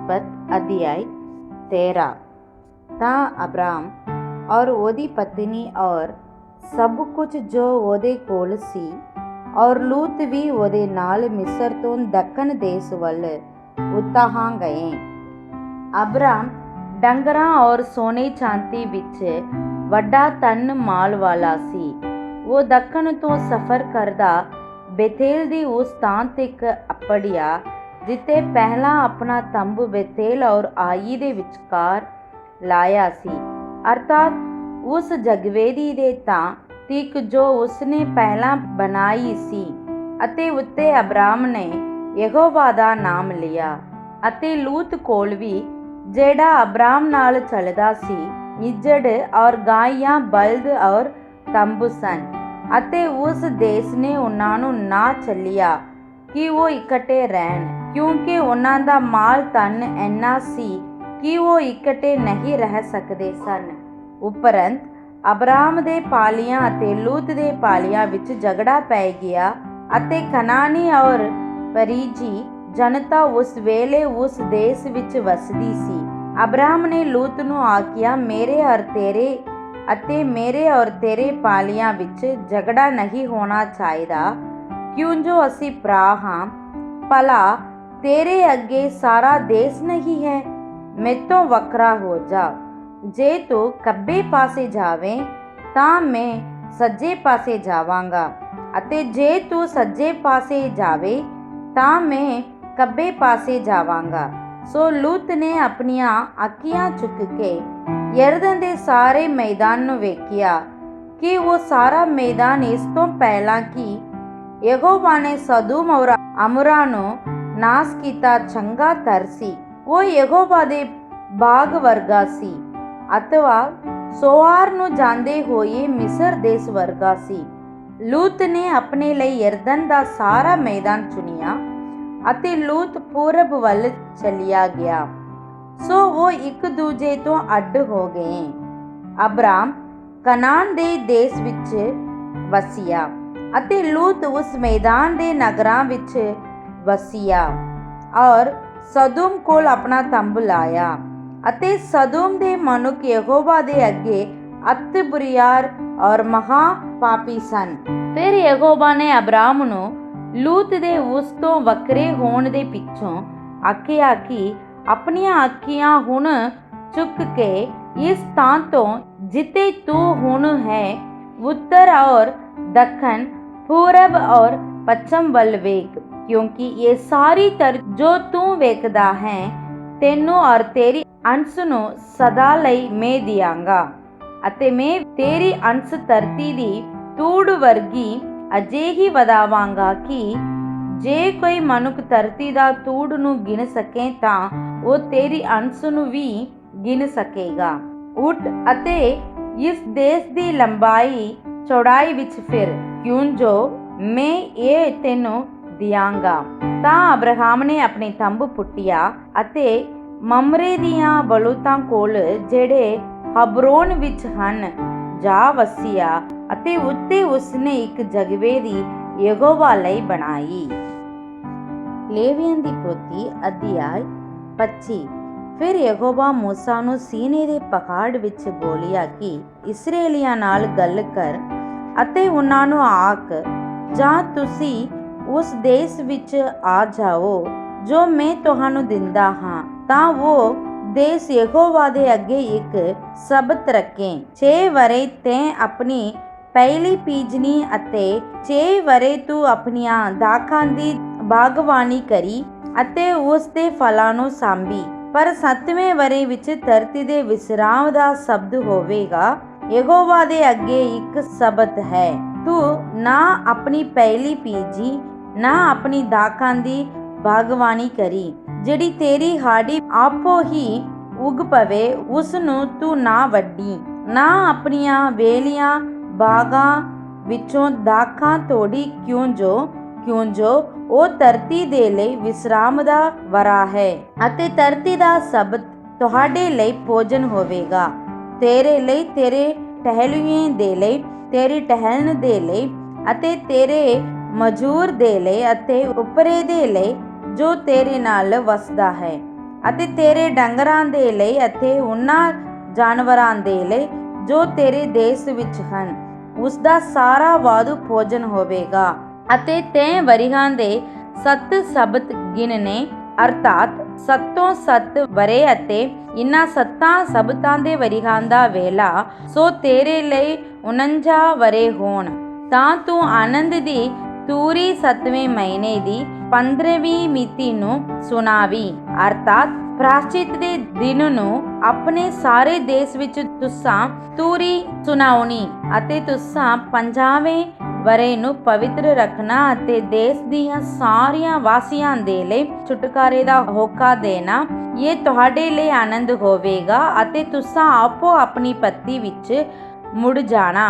ਉਤਪਤ ਅਧਿਆਇ 13। ਤਾਂ ਅਬਰਾਮ ਔਰ ਉਹਦੀ ਪਤਨੀ ਔਰ ਸਭ ਕੁਝ ਜੋ ਉਹਦੇ ਕੋਲ ਸੀ ਔਰ ਲੂਤ ਵੀ ਉਹਦੇ ਨਾਲ ਮਿਸਰ ਤੋਂ ਦੱਖਣ ਦੇਸ ਵੱਲ ਉਤਾਹਾਂ ਗਏ। ਅਬਰਾਮ ਡੰਗਰਾਂ ਔਰ ਸੋਨੇ ਚਾਂਦੀ ਵਿੱਚ ਵੱਡਾ ਧਨ ਮਾਲ ਵਾਲਾ ਸੀ। ਉਹ ਦੱਖਣ ਤੋਂ ਸਫ਼ਰ ਕਰਦਾ ਬੇਤੇਲ ਦੀ ਉਸ ਥਾਂ ਤੱਕ ਅੱਪੜਿਆ ਜਿੱਥੇ ਪਹਿਲਾਂ ਆਪਣਾ ਤੰਬੂ ਬੇਤੇਲ ਔਰ ਆਈ ਦੇ ਵਿਚਕਾਰ ਲਾਇਆ ਸੀ, ਅਰਥਾਤ ਉਸ ਜਗਵੇਦੀ ਦੇ ਥਾਂ ਤੱਕ ਜੋ ਉਸਨੇ ਪਹਿਲਾਂ ਬਣਾਈ ਸੀ। ਅਤੇ ਉੱਤੇ ਅਬਰਾਮ ਨੇ ਯਹੋਵਾ ਦਾ ਨਾਮ ਲਿਆ। ਅਤੇ ਲੂਤ ਕੋਲ ਵੀ, ਜਿਹੜਾ ਅਬਰਾਮ ਨਾਲ ਚੱਲਦਾ ਸੀ, ਇੱਜੜ ਔਰ ਗਾਈਆਂ, ਬਲਦ ਔਰ ਤੰਬੂ ਸਨ। ਅਤੇ ਉਸ ਦੇਸ ਨੇ ਉਹਨਾਂ ਨੂੰ ਨਾ ਚੱਲਿਆ ਕਿ ਉਹ ਇਕੱਠੇ ਰਹਿਣ, ਕਿਉਂਕਿ ਉਹਨਾਂ ਦਾ ਮਾਲ ਧਨ ਇੰਨਾ ਸੀ ਕਿ ਉਹ ਇਕੱਠੇ ਨਹੀਂ ਰਹਿ ਸਕਦੇ ਸਨ। ਉਪਰੰਤ ਅਬਰਾਮ ਦੇ ਪਾਲੀਆਂ ਅਤੇ ਲੂਤ ਦੇ ਪਾਲੀਆਂ ਵਿੱਚ ਝਗੜਾ ਪੈ ਗਿਆ ਅਤੇ ਕਨਾਨੀ ਔਰ ਪਰੀਜੀ ਜਨਤਾ ਉਸ ਵੇਲੇ ਉਸ ਦੇਸ ਵਿੱਚ ਵਸਦੀ ਸੀ। ਅਬਰਾਮ ਨੇ ਲੂਤ ਨੂੰ ਆਖਿਆ, ਮੇਰੇ ਔਰ ਤੇਰੇ ਅਤੇ ਮੇਰੇ ਔਰ ਤੇਰੇ ਪਾਲੀਆਂ ਵਿੱਚ ਝਗੜਾ ਨਹੀਂ ਹੋਣਾ ਚਾਹੀਦਾ, ਕਿਉਂ ਜੋ ਅਸੀਂ ਭਰਾ ਹਾਂ। ਭਲਾ ਤੇਰੇ ਅੱਗੇ ਸਾਰਾ ਦੇਸ਼ ਨਹੀਂ ਹੈ? ਮੈਥੋਂ ਵੱਖਰਾ ਹੋ ਜਾ। ਜੇ ਤੂੰ ਖੱਬੇ ਪਾਸੇ ਜਾਵੇਂ ਤਾਂ ਮੈਂ ਸੱਜੇ ਪਾਸੇ ਜਾਵਾਂਗਾ, ਅਤੇ ਜੇ ਤੂੰ ਸੱਜੇ ਪਾਸੇ ਜਾਵੇਂ ਤਾਂ ਮੈਂ ਖੱਬੇ ਪਾਸੇ ਜਾਵਾਂਗਾ। ਸੋ ਲੂਤ ਨੇ ਆਪਣੀਆਂ ਅੱਖੀਆਂ ਚੁੱਕ ਕੇ ਯਰਦਨ ਦੇ ਸਾਰੇ ਮੈਦਾਨ ਨੂੰ ਵੇਖਿਆ ਕਿ ਉਹ ਸਾਰਾ ਮੈਦਾਨ ਇਸ ਤੋਂ ਪਹਿਲਾਂ ਕਿ ਯਹੋਵਾ ਨੇ ਸਦੋਮ ਔਰ ਅਮੋਰਾ ਨੂੰ ਨਾਸ ਕੀਤਾ ਚੰਗਾ ਤਰ ਸੀ। ਉਹ ਯਹੋਵਾ ਦੇ ਬਾਗ ਵਰਗਾ ਸੀ, ਅਥਵਾ ਸੋਆਰ ਨੂੰ ਜਾਂਦੇ ਹੋਏ ਮਿਸਰ ਦੇਸ ਵਰਗਾ ਸੀ। ਲੂਤ ਨੇ ਆਪਣੇ ਲਈ ਯਰਦਨ ਦਾ ਸਾਰਾ ਮੈਦਾਨ ਚੁਣਿਆ ਅਤੇ ਲੂਤ ਪੂਰਬ ਵੱਲ ਚਲਿਆ ਗਿਆ। ਸੋ ਉਹ ਇੱਕ ਦੂਜੇ ਤੋਂ ਅੱਡ ਹੋ ਗਏ। ਅਬਰਾਮ ਕਨਾਨ ਦੇ ਦੇਸ ਵਿੱਚ ਵਸਿਆ ਅਤੇ ਲੂਤ ਉਸ ਮੈਦਾਨ ਦੇ ਨਗਰਾਂ ਵਿੱਚ ਵਸਿਆ ਔਰ ਸਦੋਮ ਕੋਲ ਆਪਣਾ ਤੰਬੂ ਲਾਇਆ। ਅਤੇ ਸਦੋਮ ਦੇ ਮਨੁੱਖ ਯਹੋਵਾ ਦੇ ਅੱਗੇ ਅਤਿ ਬੁਰੀਆਰ ਔਰ ਮਹਾ ਪਾਪੀ ਸਨ। ਫਿਰ ਯਹੋਵਾ ਨੇ ਅਬਰਾਮ ਨੂੰ ਲੂਤ ਦੇ ਉਸ ਤੋਂ ਵੱਖਰੇ ਹੋਣ ਦੇ ਪਿੱਛੋਂ ਆਖਿਆ ਕਿ ਆਪਣੀਆਂ ਅੱਖੀਆਂ ਹੁਣ ਚੁੱਕ ਕੇ ਇਸ ਥਾਂ ਤੋਂ ਜਿੱਥੇ ਤੂੰ ਹੁਣ ਹੈ ਉੱਤਰ ਔਰ ਦੱਖਣ, ਪੂਰਬ ਔਰ ਪੱਛਮ ਵੱਲ ਵੇਖ, ਕਿਉਂਕਿ ਇਹ ਸਾਰੀ ਧਰਤੀ ਜੋ ਤੂੰ ਵੇਖਦਾ ਹੈ ਤੈਨੂੰ ਔਰ ਤੇਰੀ ਅੰਸ਼ ਨੂੰ ਸਦਾ ਲਈ ਮੈਂ ਦਿਆਂਗਾ। ਅਤੇ ਮੈਂ ਤੇਰੀ ਅੰਸ਼ ਧਰਤੀ ਦੀ ਧੂੜ ਵਰਗੀ ਅਜਿਹੀ ਵਧਾਵਾਂਗਾ ਕਿ ਜੇ ਕੋਈ ਮਨੁੱਖ ਧਰਤੀ ਦਾ ਧੂੜ ਨੂੰ ਗਿਣ ਸਕੇ ਤਾਂ ਉਹ ਤੇਰੀ ਅੰਸ਼ ਨੂੰ ਵੀ ਗਿਣ ਸਕੇਗਾ। ਉੱਠ ਅਤੇ ਇਸ ਦੇਸ਼ ਦੀ ਲੰਬਾਈ ਚੌੜਾਈ ਵਿੱਚ ਫਿਰ, ਕਿਉਂ ਜੋ ਮੈਂ ਇਹ ਤੈਨੂੰ ਦਿਆਂਗਾ। ਤਾਂ ਅਬਰਾਹਮ ਨੇ ਆਪਣੇ ਤੰਬੂ ਪੁੱਟਿਆ ਅਤੇ ਮਮਰੇ ਦੀਆਂ ਬਲੂਤਾਂ ਕੋਲ, ਜਿਹੜੇ ਹਬਰੋਨ ਵਿੱਚ ਹਨ, ਜਾ ਵਸਿਆ ਅਤੇ ਉੱਤੇ ਉਸਨੇ ਇੱਕ ਜਗਵੇਦੀ ਯਹੋਵਾ ਲਈ ਬਣਾਈ। ਲੇਵੀਆਂ ਦੀ ਪੋਥੀ ਅਧਿਆਇ 25। ਫਿਰ ਯਹੋਵਾ ਮੂਸਾ ਨੂੰ ਸੀਨੇ ਦੇ ਪਹਾੜ ਵਿੱਚ ਬੋਲਿਆ ਕਿ ਇਸਰਾਏਲੀਆਂ ਨਾਲ ਗੱਲ ਕਰ ਅਤੇ ਉਹਨਾਂ ਨੂੰ ਆਖ, ਜਾਂ ਤੁਸੀਂ ਉਸ ਦੇਸ਼ ਵਿੱਚ ਆ ਜਾਓ ਜੋ ਮੈਂ ਤੁਹਾਨੂੰ ਦਿੰਦਾ ਹਾਂ। ਤਾਂ ਉਹ ਦੇਸ਼ ਯਹੋਵਾ ਦੇ ਅੱਗੇ ਇੱਕ ਸਬਤ ਰੱਖੇ। 6 ਵਰੇ ਤੈਂ ਆਪਣੀ ਪਹਿਲੀ ਪੀਜਨੀ ਅਤੇ 6 ਵਰੇ ਤੂੰ ਆਪਣੀਆਂ ਦਾਖਾਂ ਦੀ ਬਾਗਵਾਨੀ ਕਰੀ ਅਤੇ ਉਸ ਦੇ ਫਲਾਂ ਨੂੰ ਸਾਂਭੀ। ਪਰ 7ਵੇਂ ਵਰੇ ਵਿੱਚ ਧਰਤੀ ਦੇ ਵਿਸਰਾਮ ਦਾ ਸ਼ਬਦ ਹੋਵੇਗਾ। ਯਹੋਵਾ ਦੇ ਅੱਗੇ ਇੱਕ ਸਬਤ ਹੈ। ਤੂੰ ਨਾ ਆਪਣੀ ਪਹਿਲੀ ਪੀਜੀ, ਨਾ ਆਪਣੀ ਦਾਖਾਂ ਦੀ ਬਾਗਵਾਨੀ ਕਰੀ। ਜਿਹੜੀ ਤੇਰੀ ਹਾੜੀ ਆਪੋ ਹੀ ਉਗ ਪਵੇ ਉਸ ਨੂੰ ਤੂੰ ਨਾ ਵੱਢੀ, ਨਾ ਆਪਣੀਆਂ ਵੇਲੀਆਂ ਬਾਗਾਂ ਵਿੱਚੋਂ ਦਾਖਾਂ ਤੋੜੀ, ਕਿਉਂ ਜੋ ਉਹ ਧਰਤੀ ਦੇ ਲਈ ਵਿਸਰਾਮ ਦਾ ਵਰਾ ਹੈ ਅਤੇ ਧਰਤੀ ਦਾ ਸਬਤ ਤੁਹਾਡੇ ਲਈ ਭੋਜਨ ਹੋਵੇਗਾ। ਤੇਰੇ ਲਈ, ਤੇਰੇ ਟਹਿਲੂਏ ਦੇ ਲਈ, ਤੇਰੀ ਟਹਿਲਣ ਦੇ ਲਈ ਅਤੇ ਤੇਰੇ ਮਜ਼ਦੂਰ ਦੇ ਲਈ ਅਤੇ ਉਪਰੇ ਦੇ ਲਈ ਜੋ ਤੇਰੇ ਨਾਲ ਵਸਦਾ ਹੈ। ਅਤੇ ਤੇਰੇ ਡੰਗਰਾਂ ਦੇ ਲਈ ਅਤੇ ਉਹਨਾਂ ਜਾਨਵਰਾਂ ਦੇ ਲਈ ਜੋ ਤੇਰੇ ਦੇਸ਼ ਵਿੱਚ ਹਨ ਉਸ ਦਾ ਸਾਰਾ ਵਾਧੂ ਭੋਜਨ ਹੋਵੇਗਾ। ਅਤੇ ਤੈਂ ਵਰ੍ਹਿਆਂ ਦੇ 7 ਸਬਤ ਗਿਣਨੇ, ਅਰਥਾਤ 7 ਵਰੇ ਅਤੇ ਇਨ੍ਹਾਂ 7 ਸਬਤਾਂ ਦੇ ਵਰ੍ਹਿਆਂ ਦਾ ਵੇਲਾ ਸੋ ਤੇਰੇ ਲਈ 49 ਵਰੇ ਹੋਣ। ਤਾਂ ਤੂੰ ਆਨੰਦ ਦੀ ਤੂਰੀ 7ਵੇਂ ਮਹੀਨੇ ਦੀ 15ਵੀਂ ਮਿਤੀ ਨੂੰ ਸੁਣਾਵੀਂ, ਅਰਥਾਤ ਪ੍ਰਾਸ਼ਚਿਤ ਦੇ ਦਿਨ ਨੂੰ ਆਪਣੇ ਸਾਰੇ ਦੇਸ਼ ਵਿੱਚ ਤੁਸਾਂ ਤੂਰੀ ਸੁਣਾਉਣੀ ਅਤੇ ਤੁਸਾਂ 50ਵੇਂ ਵਰੇ ਨੂੰ ਪਵਿੱਤਰ ਰੱਖਣਾ ਅਤੇ ਦੇਸ਼ ਦੀਆਂ ਸਾਰੀਆਂ ਵਾਸੀਆਂ ਦੇ ਲਈ ਛੁਟਕਾਰੇ ਦਾ ਹੋਕਾ ਦੇਣਾ। ਇਹ ਤੁਹਾਡੇ ਲਈ ਆਨੰਦ ਹੋਵੇਗਾ ਅਤੇ ਤੁਸਾਂ ਆਪੋ ਆਪਣੀ ਪੱਤੀ ਵਿੱਚ ਮੁੜ ਜਾਣਾ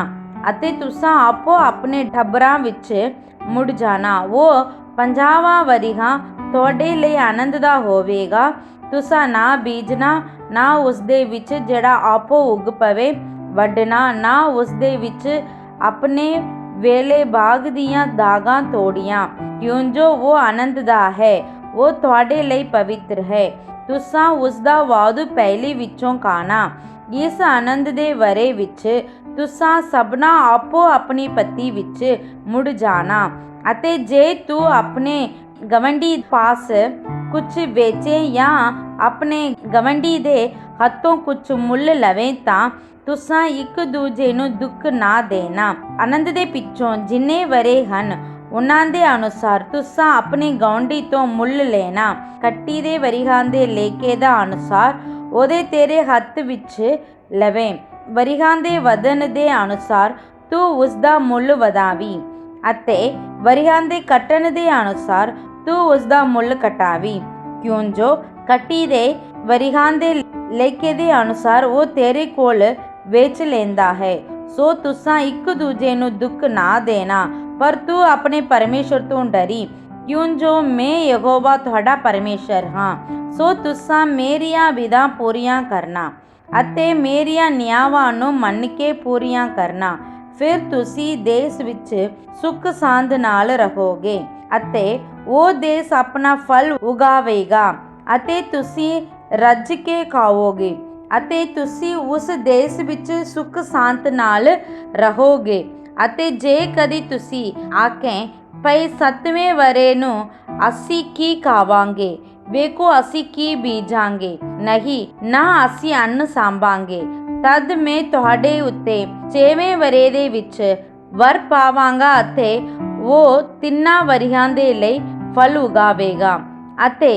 ਅਤੇ ਤੁਸਾਂ ਆਪੋ ਆਪਣੇ ਟੱਬਰਾਂ ਵਿੱਚ ਮੁੜ ਜਾਣਾ। ਉਹ 50ਵਾਂ ਵਰ੍ਹਾ ਤੁਹਾਡੇ ਲਈ ਆਨੰਦ ਦਾ ਹੋਵੇਗਾ। ਤੁਸਾਂ ਨਾ ਬੀਜਣਾ, ਨਾ ਉਸ ਦੇ ਵਿੱਚ ਜਿਹੜਾ ਆਪੋ ਉਗ ਪਵੇ ਵੱਢਣਾ, ਨਾ ਉਸ ਦੇ ਵਿੱਚ ਆਪਣੇ ਵੇਲੇ ਬਾਗ ਦੀਆਂ ਦਾਗਾਂ ਤੋੜੀਆਂ, ਕਿਉਂ ਜੋ ਉਹ ਆਨੰਦ ਦਾ ਹੈ, ਉਹ ਤੁਹਾਡੇ ਲਈ ਪਵਿੱਤਰ ਹੈ। ਤੁਸਾਂ ਉਸ ਦਾ ਵਾਧੂ ਪਹਿਲੀ ਵਿੱਚੋਂ ਖਾਣਾ। ਇਸ ਆਨੰਦ ਦੇ ਵਰੇ ਵਿੱਚ ਤੁਸਾਂ ਸਭਨਾ ਆਪੋ ਆਪਣੀ ਪੱਤੀ ਵਿੱਚ ਮੁੜ ਜਾਣਾ। ਅਤੇ ਜੇ ਤੂੰ ਆਪਣੇ ਗਵੰਡੀ ਪਾਸ ਕੁਝ ਵੇਚੇ ਜਾਂ ਆਪਣੇ ਗਵੰਡੀ ਦੇ ਹੱਥੋਂ ਕੁਝ ਮੁੱਲ ਲਵੇਂ ਤਾਂ ਤੁਸਾਂ ਇੱਕ ਦੂਜੇ ਨੂੰ ਦੁੱਖ ਨਾ ਦੇਣਾ। ਆਨੰਦ ਦੇ ਪਿੱਛੋਂ ਜਿੰਨੇ ਵਰੇ ਹਨ ਉਹਨਾਂ ਦੇ ਅਨੁਸਾਰ ਤੁਸਾਂ ਆਪਣੇ ਗਵੰਡੀ ਤੋਂ ਮੁੱਲ ਲੈਣਾ। ਕੱਟੀ ਦੇ ਵਰ੍ਹਿਆਂ ਦੇ ਲੇਖੇ ਦਾ ਅਨੁਸਾਰ ਉਹਦੇ ਤੇਰੇ ਹੱਥ ਵਿੱਚ ਲਵੇਂ। ਵਰ੍ਹਿਆਂ ਦੇ ਵਧਣ ਦੇ ਅਨੁਸਾਰ ਤੂੰ ਉਸ ਦਾ ਮੁੱਲ ਵਧਾਵੀਂ ਅਤੇ ਵਰ੍ਹਿਆਂ ਦੇ ਕੱਟਣ ਦੇ ਅਨੁਸਾਰ ਤੂੰ ਉਸ ਦਾ ਮੁੱਲ ਘਟਾਵੀਂ, ਕਿਉਂ ਜੋ ਕੱਟੀ ਦੇ ਵਰ੍ਹਿਆਂ ਦੇ ਲੇਖੇ ਦੇ ਅਨੁਸਾਰ ਉਹ ਤੇਰੇ ਕੋਲ ਵੇਚ ਲੈਂਦਾ ਹੈ। ਸੋ ਤੁਸਾਂ ਇੱਕ ਦੂਜੇ ਨੂੰ ਦੁੱਖ ਨਾ ਦੇਣਾ, ਪਰ ਤੂੰ ਆਪਣੇ ਪਰਮੇਸ਼ਰ ਤੋਂ ਡਰੀ, ਕਿਉਂ ਜੋ ਮੈਂ ਯਹੋਵਾ ਤੁਹਾਡਾ ਪਰਮੇਸ਼ਰ ਹਾਂ। ਸੋ ਤੁਸਾਂ ਮੇਰੀਆਂ ਵਿਧਾਂ ਪੂਰੀਆਂ ਕਰਨਾ ਅਤੇ ਮੇਰੀਆਂ ਨਿਆਵਾਂ ਨੂੰ ਮੰਨ ਕੇ ਪੂਰੀਆਂ ਕਰਨਾ। ਫਿਰ ਤੁਸੀਂ ਦੇਸ਼ ਵਿੱਚ ਸੁੱਖ ਸਾਂਦ ਨਾਲ ਰਹੋਗੇ ਅਤੇ ਉਹ ਦੇਸ਼ ਆਪਣਾ ਫਲ ਉਗਾਵੇਗਾ ਅਤੇ ਤੁਸੀਂ ਰੱਜ ਕੇ ਖਾਓਗੇ ਅਤੇ ਤੁਸੀਂ ਉਸ ਦੇਸ਼ ਵਿੱਚ ਸੁੱਖ ਸ਼ਾਂਤ ਨਾਲ ਰਹੋਗੇ। ਅਤੇ ਜੇ ਕਦੀ ਤੁਸੀਂ ਆਖੇ ਭਈ 7ਵੇਂ ਵਰੇ ਨੂੰ ਅਸੀਂ ਕੀ ਖਾਵਾਂਗੇ, ਵੇਖੋ ਅਸੀਂ ਕੀ ਬੀਜਾਂਗੇ, ਨਹੀਂ ਨਾ ਅਸੀਂ ਅੰਨ ਸਾਂਭਾਂਗੇ, ਤਦ ਮੈਂ ਤੁਹਾਡੇ ਉੱਤੇ 6ਵੇਂ ਵਰੇ ਦੇ ਵਿੱਚ ਵਰ ਪਾਵਾਂਗਾ ਅਤੇ ਉਹ 3 ਵਰ੍ਹਿਆਂ ਦੇ ਲਈ ਫਲ ਉਗਾਵੇਗਾ। ਅਤੇ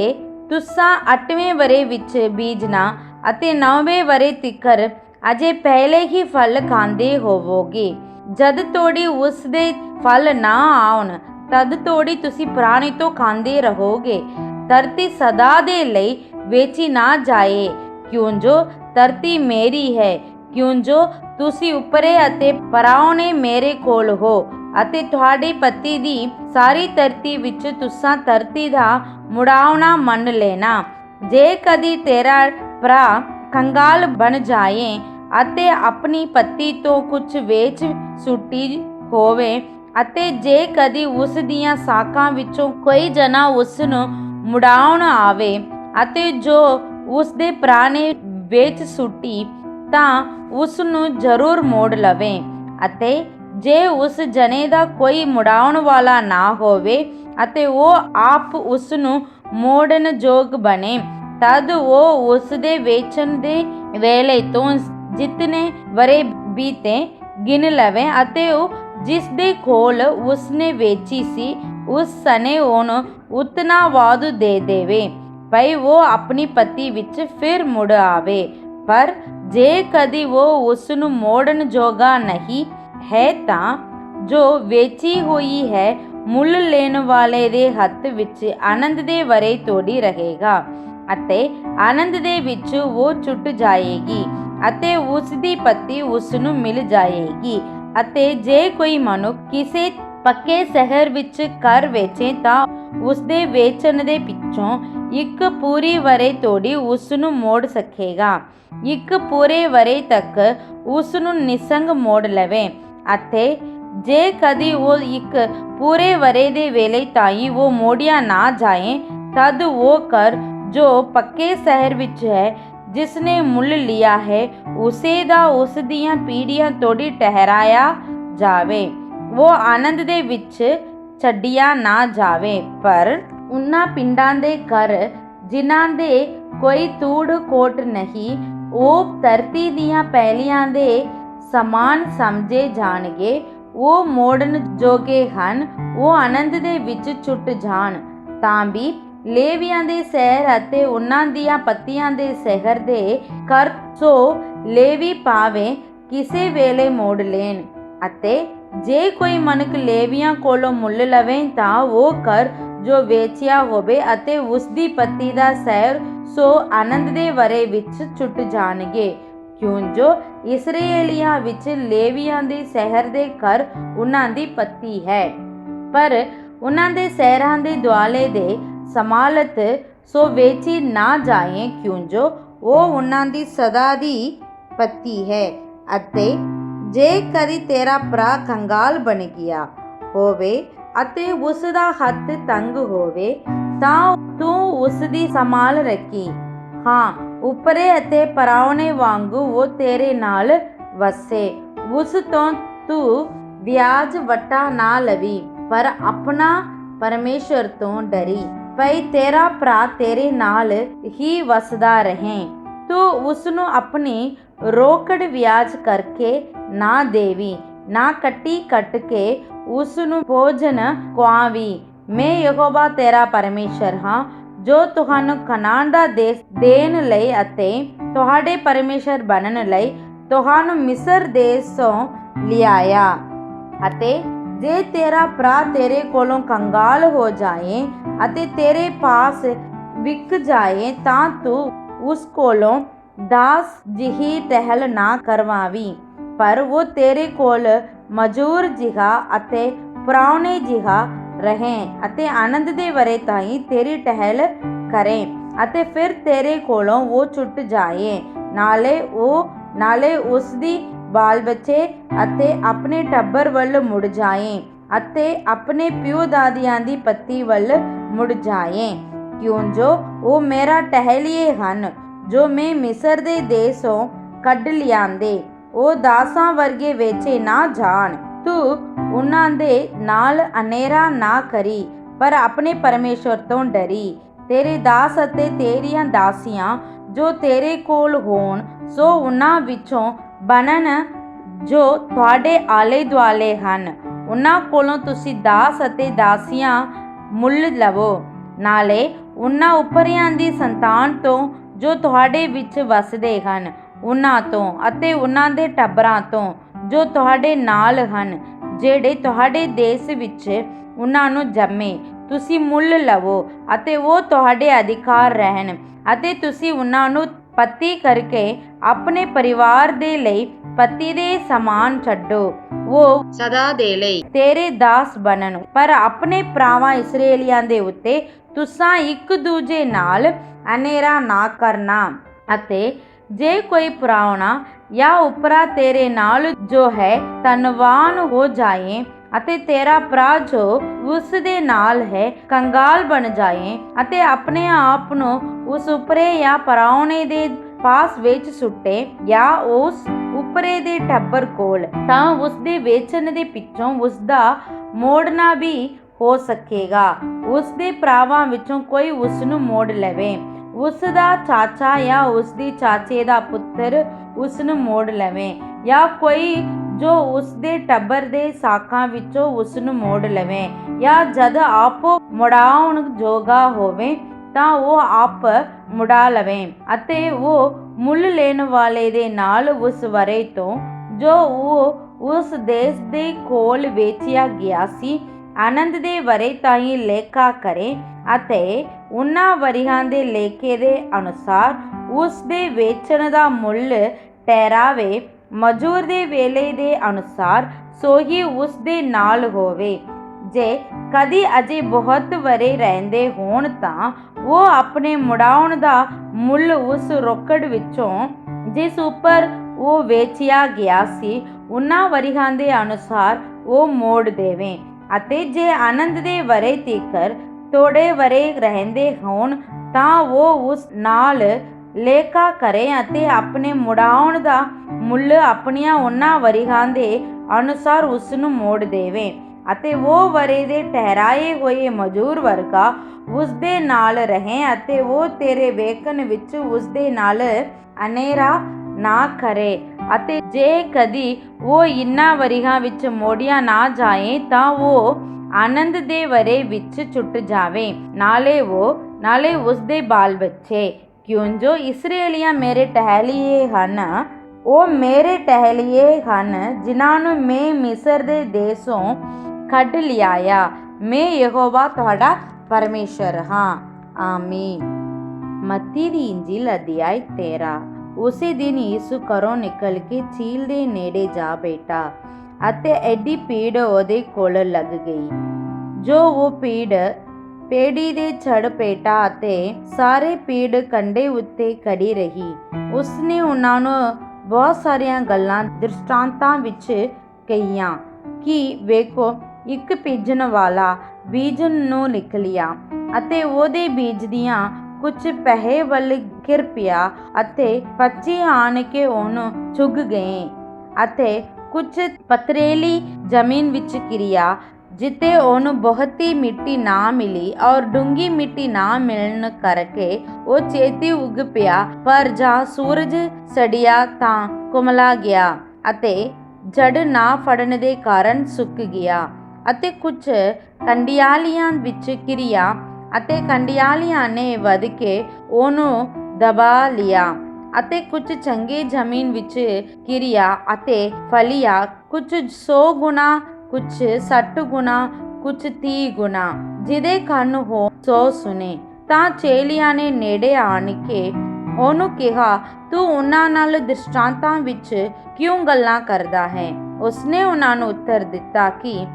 ਤੁਸਾਂ 8ਵੇਂ ਵਰੇ ਵਿੱਚ ਬੀਜਣਾ ਅਤੇ 9ਵੇਂ ਵਰੇ ਤਿੱਕਰ ਅਜੇ ਪਹਿਲੇ ਹੀ ਫਲ ਖਾਂਦੇ ਹੋਵੋਗੇ। ਜਦ ਤੋੜੀ ਉਸ ਦੇ ਫਲ ਨਾ ਆਉਣ ਤਦ ਤੋੜੀ ਤੁਸੀਂ ਪ੍ਰਾਣੀ ਤੋਂ ਖਾਂਦੇ ਰਹੋਗੇ। ਧਰਤੀ ਸਦਾ ਦੇ ਲਈ ਵੇਚੀ ਨਾ ਜਾਏ, ਕਿਉਂ ਜੋ ਧਰਤੀ ਮੇਰੀ ਹੈ, ਕਿਉਂ ਜੋ ਤੁਸੀਂ ਉੱਪਰੇ ਅਤੇ ਪਰਾਉਣੇ ਮੇਰੇ ਕੋਲ ਹੋ ਅਤੇ ਤੁਹਾਡੀ ਪੱਤੀ ਦੀ ਸਾਰੀ ਧਰਤੀ ਵਿੱਚ ਤੁਸਾਂ ਧਰਤੀ ਦਾ ਮੁੜਾਉਣਾ ਮੰਨ ਲੈਣਾ। ਜੇ ਕਦੀ ਤੇਰਾ ਭਰਾ ਕੰਗਾਲ ਬਣ ਜਾਏ ਅਤੇ ਆਪਣੀ ਪੱਤੀ ਤੋਂ ਕੁਝ ਵੇਚ ਸੁੱਟੀ ਹੋਵੇ ਅਤੇ ਜੇ ਕਦੀ ਉਸ ਦੀਆਂ ਸਾਕਾਂ ਵਿੱਚੋਂ ਕੋਈ ਜਨਾ ਉਸ ਨੂੰ ਮੁੜਾਉਣ ਆਵੇ ਅਤੇ ਜੋ ਉਸ ਦੇ ਭਰਾ ਨੇ ਵੇਚ ਸੁੱਟੀ ਤਾਂ ਉਸ ਨੂੰ ਜ਼ਰੂਰ ਮੋੜ ਲਵੇ। ਅਤੇ ਜੇ ਉਸ ਜਣੇ ਦਾ ਕੋਈ ਮੁੜਾਉਣ ਵਾਲਾ ਨਾ ਹੋਵੇ ਅਤੇ ਉਹ ਆਪ ਉਸ ਨੂੰ ਮੋੜਨ ਯੋਗ ਬਣੇ, ਤਦ ਉਹ ਉਸ ਦੇ ਵੇਚਣ ਦੇ ਵੇਲੇ ਤੋਂ ਜਿਤਨੇ ਵਰੇ ਬੀਤੇ ਗਿਣ ਲਵੇ ਅਤੇ ਉਹ ਜਿਸ ਦੇ ਕੋਲ ਉਸਨੇ ਵੇਚੀ ਸੀ ਉਸ ਸਨੇ ਉਹਨੂੰ ਉਤਨਾ ਵਾਧੂ ਦੇ ਦੇਵੇ ਭਈ ਉਹ ਆਪਣੀ ਪੱਤੀ ਵਿੱਚ ਫਿਰ ਮੁੜ ਆਵੇ। ਪਰ ਜੇ ਕਦੀ ਉਹ ਉਸ ਨੂੰ ਮੋੜਨ ਜੋਗਾ ਨਹੀਂ ਹੈ ਤਾਂ ਜੋ ਵੇਚੀ ਹੋਈ ਹੈ ਮੁੱਲ ਲੈਣ ਵਾਲੇ ਦੇ ਹੱਥ ਵਿੱਚ ਆਨੰਦ ਦੇ ਵਰੇ ਤੋੜੀ ਰਹੇਗਾ ਅਤੇ ਆਨੰਦ ਦੇ ਵਿੱਚ ਉਹ ਛੁੱਟ ਜਾਏਗੀ ਅਤੇ ਉਸ ਦੀ ਪੱਤੀ ਉਸ ਨੂੰ ਮਿਲ ਜਾਏਗੀ। ਅਤੇ ਜੇ ਕੋਈ ਮਨੁੱਖ ਕਿਸੇ ਪੱਕੇ ਸ਼ਹਿਰ ਵਿੱਚ ਘਰ ਵੇਚੇ ਤਾਂ ਉਸ ਦੇ ਵੇਚਣ ਦੇ ਪਿੱਛੋਂ ਇੱਕ ਪੂਰੀ ਵਰੇ ਤੋੜੀ ਉਸ ਨੂੰ ਮੋੜ ਸਕੇਗਾ। ਇੱਕ ਪੂਰੇ ਵਰੇ ਤੱਕ ਉਸ ਨੂੰ ਨਿਸੰਗ ਮੋੜ ਲਵੇ ਅਤੇ ਜੇ ਕਦੀ ਉਹ ਇੱਕ ਪੂਰੇ ਵਰੇ ਦੇ ਵੇਲੇ ਤਾਈਂ ਉਹ ਮੋੜਿਆ ਨਾ ਜਾਏ ਤਦ ਉਹ ਕਰ जो पक्के शहर विच है, जिसने मुल लिया है, उसे दा उस दियां पीढ़ियां तोड़ी ठहराया जावे। वो आनंद दे विच छड्डिया ना जावे। पर उन्हां पिंडां दे घर जिन्हां दे कोई तूड़ कोट नहीं, ਉਹ ਧਰਤੀ ਦੀਆਂ ਪਹਿਲੀਆਂ ਦੇ ਸਮਾਨ ਸਮਝੇ ਜਾਣਗੇ। ਉਹ ਮੋੜਨ ਜੋਗੇ ਹਨ, ਉਹ ਆਨੰਦ ਦੇ ਵਿੱਚ ਛੁੱਟ ਜਾਣ। ਤਾਂ ਵੀ ਲੇਵੀਆਂ ਦੇ ਸ਼ਹਿਰ ਅਤੇ ਉਹਨਾਂ ਦੀਆਂ ਪੱਤੀਆਂ ਦੇ ਸ਼ਹਿਰ ਦੇ ਕਰ ਸੋ ਲੇਵੀ ਭਾਵੇਂ ਕਿਸੇ ਵੇਲੇ ਮੋੜ ਲੈਣ। ਅਤੇ ਜੇ ਕੋਈ ਮਨੁੱਖ ਲੇਵੀਆਂ ਕੋਲੋਂ ਮੁੱਲ ਲਵੇ ਤਾਂ ਉਹ ਕਰ ਜੋ ਵੇਚਿਆ ਹੋਵੇ ਅਤੇ ਉਸ ਦੀ ਪੱਤੀ ਦਾ ਸ਼ਹਿਰ ਸੋ ਆਨੰਦ ਦੇ ਵਰੇ ਵਿੱਚ ਛੁੱਟ ਜਾਣਗੇ, ਕਿਉਂ ਜੋ ਇਸਰਾਏਲੀਆਂ ਵਿੱਚ ਲੇਵੀਆਂ ਦੇ ਸ਼ਹਿਰ ਦੇ ਘਰ ਉਹਨਾਂ ਦੀ ਪੱਤੀ ਹੈ। ਪਰ ਉਹਨਾਂ ਦੇ ਸ਼ਹਿਰਾਂ ਦੇ ਦੁਆਲੇ ਦੇ ਸਮਾਲਤ ਸੋ ਵੇਚੀ ਨਾ ਜਾਏ, ਕਿਉਂ ਜੋ ਉਹ ਉਹਨਾਂ ਦੀ ਸਦਾ ਦੀ ਪੱਤੀ ਹੈ। ਅਤੇ ਜੇ ਕਦੀ ਤੇਰਾ ਭਰਾ ਕੰਗਾਲ ਬਣ ਗਿਆ ਹੋਵੇ ਅਤੇ ਉਸ ਦਾ ਹੱਥ ਤੰਗ ਹੋਵੇ ਤਾਂ ਤੂੰ ਉਸ ਦੀ ਸੰਭਾਲ ਰੱਖੀ। ਹਾਂ, ਉਪਰੇ ਅਤੇ ਪਰਾਉਣੇ ਵਾਂਗੂ ਉਹ ਤੇਰੇ ਨਾਲ ਵਸੇ। ਉਸ ਤੋਂ ਤੂੰ ਵਿਆਜ ਵਟਾ ਨਾ ਲਵੀ, ਪਰ ਆਪਣਾ ਪਰਮੇਸ਼ਰ ਤੋਂ ਡਰੀ ਭਈ ਤੇਰਾ ਭਰਾ ਤੇਰੇ ਨਾਲ ਹੀ ਵਸਦਾ ਰਹੇ। ਤੂੰ ਉਸ ਨੂੰ ਆਪਣੀ ਰੋਕੜ ਵਿਆਜ ਕਰਕੇ ਨਾ ਦੇਵੀ, ਨਾ ਕੱਟੀ ਕੱਟ ਕੇ ਉਸ ਨੂੰ ਭੋਜਨ ਖਵਾਵੀ। ਮੈਂ ਯਹੋਵਾ ਤੇਰਾ ਪਰਮੇਸ਼ਰ ਹਾਂ, ਜੋ ਤੁਹਾਨੂੰ ਕਨਾਨ ਦਾ ਦੇਸ਼ ਦੇਣ ਲਈ ਅਤੇ ਤੁਹਾਡੇ ਪਰਮੇਸ਼ਰ ਬਣਨ ਲਈ ਤੁਹਾਨੂੰ ਮਿਸਰ ਦੇਸ਼ ਤੋਂ ਲਿਆਇਆ। ਅਤੇ ਜੇ ਤੇਰਾ ਭਰਾ ਤੇਰੇ ਕੋਲੋਂ ਕੰਗਾਲ ਹੋ ਜਾਏ ਅਤੇ ਤੇਰੇ ਪਾਸ ਵਿਕ ਜਾਏ ਤਾਂ ਤੂੰ ਉਸ ਕੋਲੋਂ ਦਾਸ ਜਿਹੀ ਟਹਿਲ ਨਾ ਕਰਵਾਵੀਂ, ਪਰ ਉਹ ਤੇਰੇ ਕੋਲ ਮਜ਼ਦੂਰ ਜਿਹਾ ਅਤੇ ਪ੍ਰਾਹੁਣੇ ਜਿਹਾ ਰਹੇ ਅਤੇ ਆਨੰਦ ਦੇ ਵਰੇ ਤਾਈਂ ਤੇਰੀ ਟਹਿਲ ਕਰੇ ਅਤੇ ਫਿਰ ਤੇਰੇ ਕੋਲੋਂ ਉਹ ਛੁੱਟ ਜਾਏ। ਨਾਲੇ ਉਸ ਦੀ ਬਾਲ ਬੱਚੇ ਅਤੇ ਆਪਣੇ ਟੱਬਰ ਵੱਲ ਮੁੜ ਜਾਏ ਅਤੇ ਆਪਣੇ ਪਿਓ ਦਾਦਿਆਂ ਦੀ ਪੱਤੀ ਵੱਲ ਮੁੜ ਜਾਏ, ਕਿਉਂ ਜੋ ਉਹ ਮੇਰਾ ਟਹਿਲੀਏ ਹਨ, ਜੋ ਮੈਂ ਮਿਸਰ ਦੇ ਦੇਸ਼ੋਂ ਕੱਢ ਲਿਆਂਦੇ। ਉਹ ਦਾਸਾਂ ਵਰਗੇ ਵੇਚੇ ਨਾ ਜਾਣ। ਤੂੰ ਉਹਨਾਂ ਦੇ ਨਾਲ ਅਨੇਰਾ ਨਾ ਕਰੀ, ਪਰ ਆਪਣੇ ਪਰਮੇਸ਼ਰ ਤੋਂ ਡਰੀ। ਤੇਰੇ ਦਾਸ ਅਤੇ ਤੇਰੀਆਂ ਦਾਸੀਆਂ ਜੋ ਤੇਰੇ ਕੋਲ ਹੋਣ ਸੋ ਉਹਨਾਂ ਵਿੱਚੋਂ ਬਣਨ ਜੋ ਤੁਹਾਡੇ ਆਲੇ ਦੁਆਲੇ ਹਨ। ਉਹਨਾਂ ਕੋਲੋਂ ਤੁਸੀਂ ਦਾਸ ਅਤੇ ਦਾਸੀਆਂ ਮੁੱਲ ਲਵੋ। ਨਾਲੇ ਉਹਨਾਂ ਉਪਰਿਆਂ ਦੀ ਸੰਤਾਨ ਤੋਂ ਜੋ ਤੁਹਾਡੇ ਵਿੱਚ ਵਸਦੇ ਹਨ, ਉਹਨਾਂ ਤੋਂ ਅਤੇ ਉਹਨਾਂ ਦੇ ਟੱਬਰਾਂ ਤੋਂ ਜੋ ਤੁਹਾਡੇ ਨਾਲ ਹਨ, ਜਿਹੜੇ ਤੁਹਾਡੇ ਦੇਸ਼ ਵਿੱਚ ਉਹਨਾਂ ਨੂੰ ਜੰਮੇ, ਤੁਸੀਂ ਮੁੱਲ ਲਵੋ ਅਤੇ ਉਹ ਤੁਹਾਡੇ ਅਧਿਕਾਰ ਰਹਿਣ। ਅਤੇ ਤੁਸੀਂ ਉਹਨਾਂ ਨੂੰ ਪੱਤੀ ਕਰਕੇ ਆਪਣੇ ਪਰਿਵਾਰ ਦੇ ਲਈ ਪਤੀ ਦੇ ਸਮਾਨ ਛੱਡੋ। ਉਹ ਸਦਾ ਦੇ ਲਈ ਤੇਰੇ ਦਾਸ ਬਣਨ। ਪਰ ਆਪਣੇ ਭਰਾਵਾਂ ਇਸਰਾਏਲੀਆਂ ਦੇ ਉੱਤੇ ਤੁਸਾਂ ਇੱਕ ਦੂਜੇ ਨਾਲ ਅਨੇਰਾ ਨਾ ਕਰਨਾ। ਅਤੇ ਜੇ ਕੋਈ ਪ੍ਰਾਹੁਣਾ ਜਾਂ ਉਪਰਾ ਤੇਰੇ ਨਾਲ ਜੋ ਹੈ ਧਨਵਾਨ ਹੋ ਜਾਏ ਅਤੇ ਤੇਰਾ ਭਰਾ ਜੋ ਉਸ ਦੇ ਨਾਲ ਹੈ ਕੰਗਾਲ ਬਣ ਜਾਏ ਅਤੇ ਆਪਣੇ ਆਪ ਨੂੰ ਉਸ ਉਪਰੇ ਜਾਂ ਪ੍ਰਾਹੁਣੇ ਦੇ ਪਾਸ ਵੇਚ ਸੁੱਟੇ ਜਾਂ ਉਸ ਉਪਰੇ ਦੇ ਟੱਬਰ ਕੋਲ, ਤਾਂ ਉਸ ਦੇ ਵੇਚਣ ਦੇ ਪਿੱਛੋਂ ਉਸ ਦਾ ਮੋੜਨਾ ਵੀ ਹੋ ਸਕੇਗਾ। ਉਸ ਦੇ ਭਰਾਵਾਂ ਵਿੱਚੋਂ ਕੋਈ ਉਸ ਨੂੰ ਮੋੜ ਲਵੇ, ਉਸ ਦਾ ਚਾਚਾ ਜਾਂ ਉਸ ਦੀ ਚਾਚੇ ਦਾ ਪੁੱਤਰ ਉਸ ਨੂੰ ਮੋੜ ਲਵੇ, ਜਾਂ ਕੋਈ ਜੋ ਉਸ ਦੇ ਟੱਬਰ ਦੇ ਸਾਕਾਂ ਵਿੱਚੋਂ ਉਸ ਨੂੰ ਮੋੜ ਲਵੇ, ਜਾਂ ਜਦ ਆਪ ਮੁੜਾਉਣ ਜੋਗਾ ਹੋਵੇ ਤਾਂ ਉਹ ਆਪ ਮੁੜਾ ਲਵੇ। ਅਤੇ ਉਹ ਮੁੱਲ ਲੈਣ ਵਾਲੇ ਦੇ ਨਾਲ ਉਸ ਵਰੇ ਤੋਂ ਜੋ ਉਹ ਉਸ ਦੇਸ਼ ਦੇ ਕੋਲ ਵੇਚਿਆ ਗਿਆ ਸੀ ਆਨੰਦ ਦੇ ਵਰੇ ਤਾਈਂ ਲੇਖਾ ਕਰੇ ਅਤੇ ਉਹਨਾਂ ਵਰਿਆਂ ਦੇ ਲੇਖੇ ਦੇ ਅਨੁਸਾਰ ਉਸ ਦੇ ਵੇਚਣ ਦਾ ਮੁੱਲ ਠਹਿਰਾਵੇ। ਮਜ਼ਦੂਰ ਦੇ ਵੇਲੇ ਦੇ ਅਨੁਸਾਰ ਸੋਹੀ ਉਸ ਦੇ ਨਾਲ ਹੋਵੇ। ਜੇ ਕਦੀ ਅਜੇ ਬਹੁਤ ਵਰੇ ਰਹਿੰਦੇ ਹੋਣ ਤਾਂ ਉਹ ਆਪਣੇ ਮੁੜਾਉਣ ਦਾ ਮੁੱਲ ਉਸ ਰੋਕੜ ਵਿੱਚੋਂ ਜਿਸ ਉੱਪਰ ਉਹ ਵੇਚਿਆ ਗਿਆ ਸੀ ਉਹਨਾਂ ਵਰਿਆਂ ਦੇ ਅਨੁਸਾਰ ਉਹ ਮੋੜ ਦੇਵੇ। ਅਤੇ ਜੇ ਆਨੰਦ ਦੇ ਵਰੇ ਤੀਕਰ ਥੋੜ੍ਹੇ ਵਰੇ ਰਹਿੰਦੇ ਹੋਣ ਤਾਂ ਉਹ ਉਸ ਨਾਲ ਲੇਖਾ ਕਰੇ ਅਤੇ ਆਪਣੇ ਮੁੜਾਉਣ ਦਾ ਮੁੱਲ ਆਪਣੀਆਂ ਉਹਨਾਂ ਵਰ੍ਹਿਆਂ ਦੇ ਅਨੁਸਾਰ ਉਸ ਨੂੰ ਮੋੜ ਦੇਵੇ ਅਤੇ ਉਹ ਵਰ੍ਹੇ ਦੇ ਠਹਿਰਾਏ ਹੋਏ ਮਜ਼ਦੂਰ ਵਰਗਾ ਉਸ ਦੇ ਨਾਲ ਰਹੇ ਅਤੇ ਉਹ ਤੇਰੇ ਵੇਖਣ ਵਿੱਚ ਉਸ ਦੇ ਨਾਲ ਅਨੇਰਾ ਨਾ ਕਰੇ ਅਤੇ ਜੇ ਕਦੀ ਉਹ ਇਨ੍ਹਾਂ ਵਰ੍ਹਿਆਂ ਵਿੱਚ ਮੋੜਿਆ ਨਾ ਜਾਏ ਤਾਂ ਉਹ ਆਨੰਦ ਦੇ ਵਰ੍ਹੇ ਵਿੱਚ ਛੁੱਟ ਜਾਵੇ, ਨਾਲੇ ਉਸ ਦੇ ਬਾਲ ਬੱਚੇ। ਕਿਉਂ ਜੋ ਇਸਰਾਏਲੀਆਂ ਮੇਰੇ ਟਹਿਲੀਏ ਹਨ, ਉਹ ਮੇਰੇ ਟਹਿਲੀਏ ਹਨ ਜਿਨ੍ਹਾਂ ਨੂੰ ਮੈਂ ਮਿਸਰ ਦੇ ਦੇਸ਼ੋਂ ਕੱਢ ਲਿਆਇਆ। ਮੈਂ ਯਹੋਵਾ ਤੁਹਾਡਾ ਪਰਮੇਸ਼ਰ ਹਾਂ। ਆਮੀਨ। ਮੱਤੀ ਦੀ ਇੰਜੀਲ ਅਧਿਆਇ 13। ਉਸੇ ਦਿਨ ਯਿਸੂ ਘਰੋਂ ਨਿਕਲ ਕੇ ਝੀਲ ਦੇ ਨੇੜੇ ਜਾ ਬੈਠਾ ਅਤੇ ਐਡੀ ਭੀੜ ਉਹਦੇ ਕੋਲ ਲੱਗ ਗਈ ਜੋ ਉਹ ਪੇੜੀ ਦੇ ਛੜ ਪੇਟਾ ਅਤੇ ਸਾਰੇ ਭੀੜ ਕੰਢੇ ਉੱਤੇ ਖੜੀ ਰਹੀ। ਉਸਨੇ ਉਹਨਾਂ ਨੂੰ ਬਹੁਤ ਸਾਰੀਆਂ ਗੱਲਾਂ ਦ੍ਰਿਸ਼ਟਾਂਤਾਂ ਵਿੱਚ ਕਹੀਆਂ ਕਿ ਵੇਖੋ, ਇੱਕ ਬੀਜਣ ਵਾਲਾ ਬੀਜ ਨੂੰ ਨਿਕਲਿਆ ਅਤੇ ਉਹਦੇ ਬੀਜ ਦੀਆਂ ਕੁਝ ਪਹਿੇ ਵੱਲ ਗਿਰ ਪਿਆ ਅਤੇ ਪੱਛੀ ਆਣ ਕੇ ਉਹਨੂੰ ਚੁਗ ਗਏ ਅਤੇ ਕੁਝ ਪਥਰੀਲੀ ਜ਼ਮੀਨ ਵਿੱਚ ਗਿਰਿਆ ਜਿੱਥੇ ਉਹਨੂੰ ਬਹੁਤੀ ਮਿੱਟੀ ਨਾ ਮਿਲੀ ਔਰ ਡੂੰਗੀ ਮਿੱਟੀ ਨਾ ਮਿਲਣ ਕਰਕੇ ਉਹ ਛੇਤੀ ਉੱਗ ਪਿਆ। ਪਰ ਜਾਂ ਸੂਰਜ ਸੜਿਆ ਤਾਂ ਕੁਮਲਾ ਗਿਆ ਅਤੇ ਜੜ ਨਾ ਫੜਨ ਦੇ ਕਾਰਨ ਸੁੱਕ ਗਿਆ ਅਤੇ ਕੁਝ ਕੰਡਿਆਲੀਆਂ ਵਿੱਚ ਗਿਰਿਆ ਅਤੇ ਕੰਡਿਆਲੀਆਂ ਨੇ ਵੱਧ ਕੇ ਉਹਨੂੰ ਦਬਾ ਲਿਆ ਅਤੇ ਕੁਝ ਚੰਗੀ ਜ਼ਮੀਨ ਵਿੱਚ ਗਿਰਿਆ ਅਤੇ ਫਲਿਆ, ਕੁਝ 100 ਗੁਣਾ, ਕੁਝ 60 ਗੁਣਾ, ਕੁਝ 30 ਗੁਣਾ। ਜਿਹਦੇ ਕੰਨ ਹੋ ਸੋ ਸੁਣੇ। ਤਾਂ ਚੇਲਿਆਂ ਨੇ ਨੇੜੇ ਆਣ ਕੇ ਉਹਨੂੰ ਕਿਹਾ, ਤੂੰ ਉਹਨਾਂ ਨਾਲ ਦ੍ਰਿਸ਼ਟਾਂਤਾਂ ਵਿੱਚ ਕਿਉਂ ਗੱਲਾਂ ਕਰਦਾ ਹੈ? ਉਸਨੇ ਉਹਨਾਂ ਨੂੰ ਉੱਤਰ ਦਿੱਤਾ ਕਿ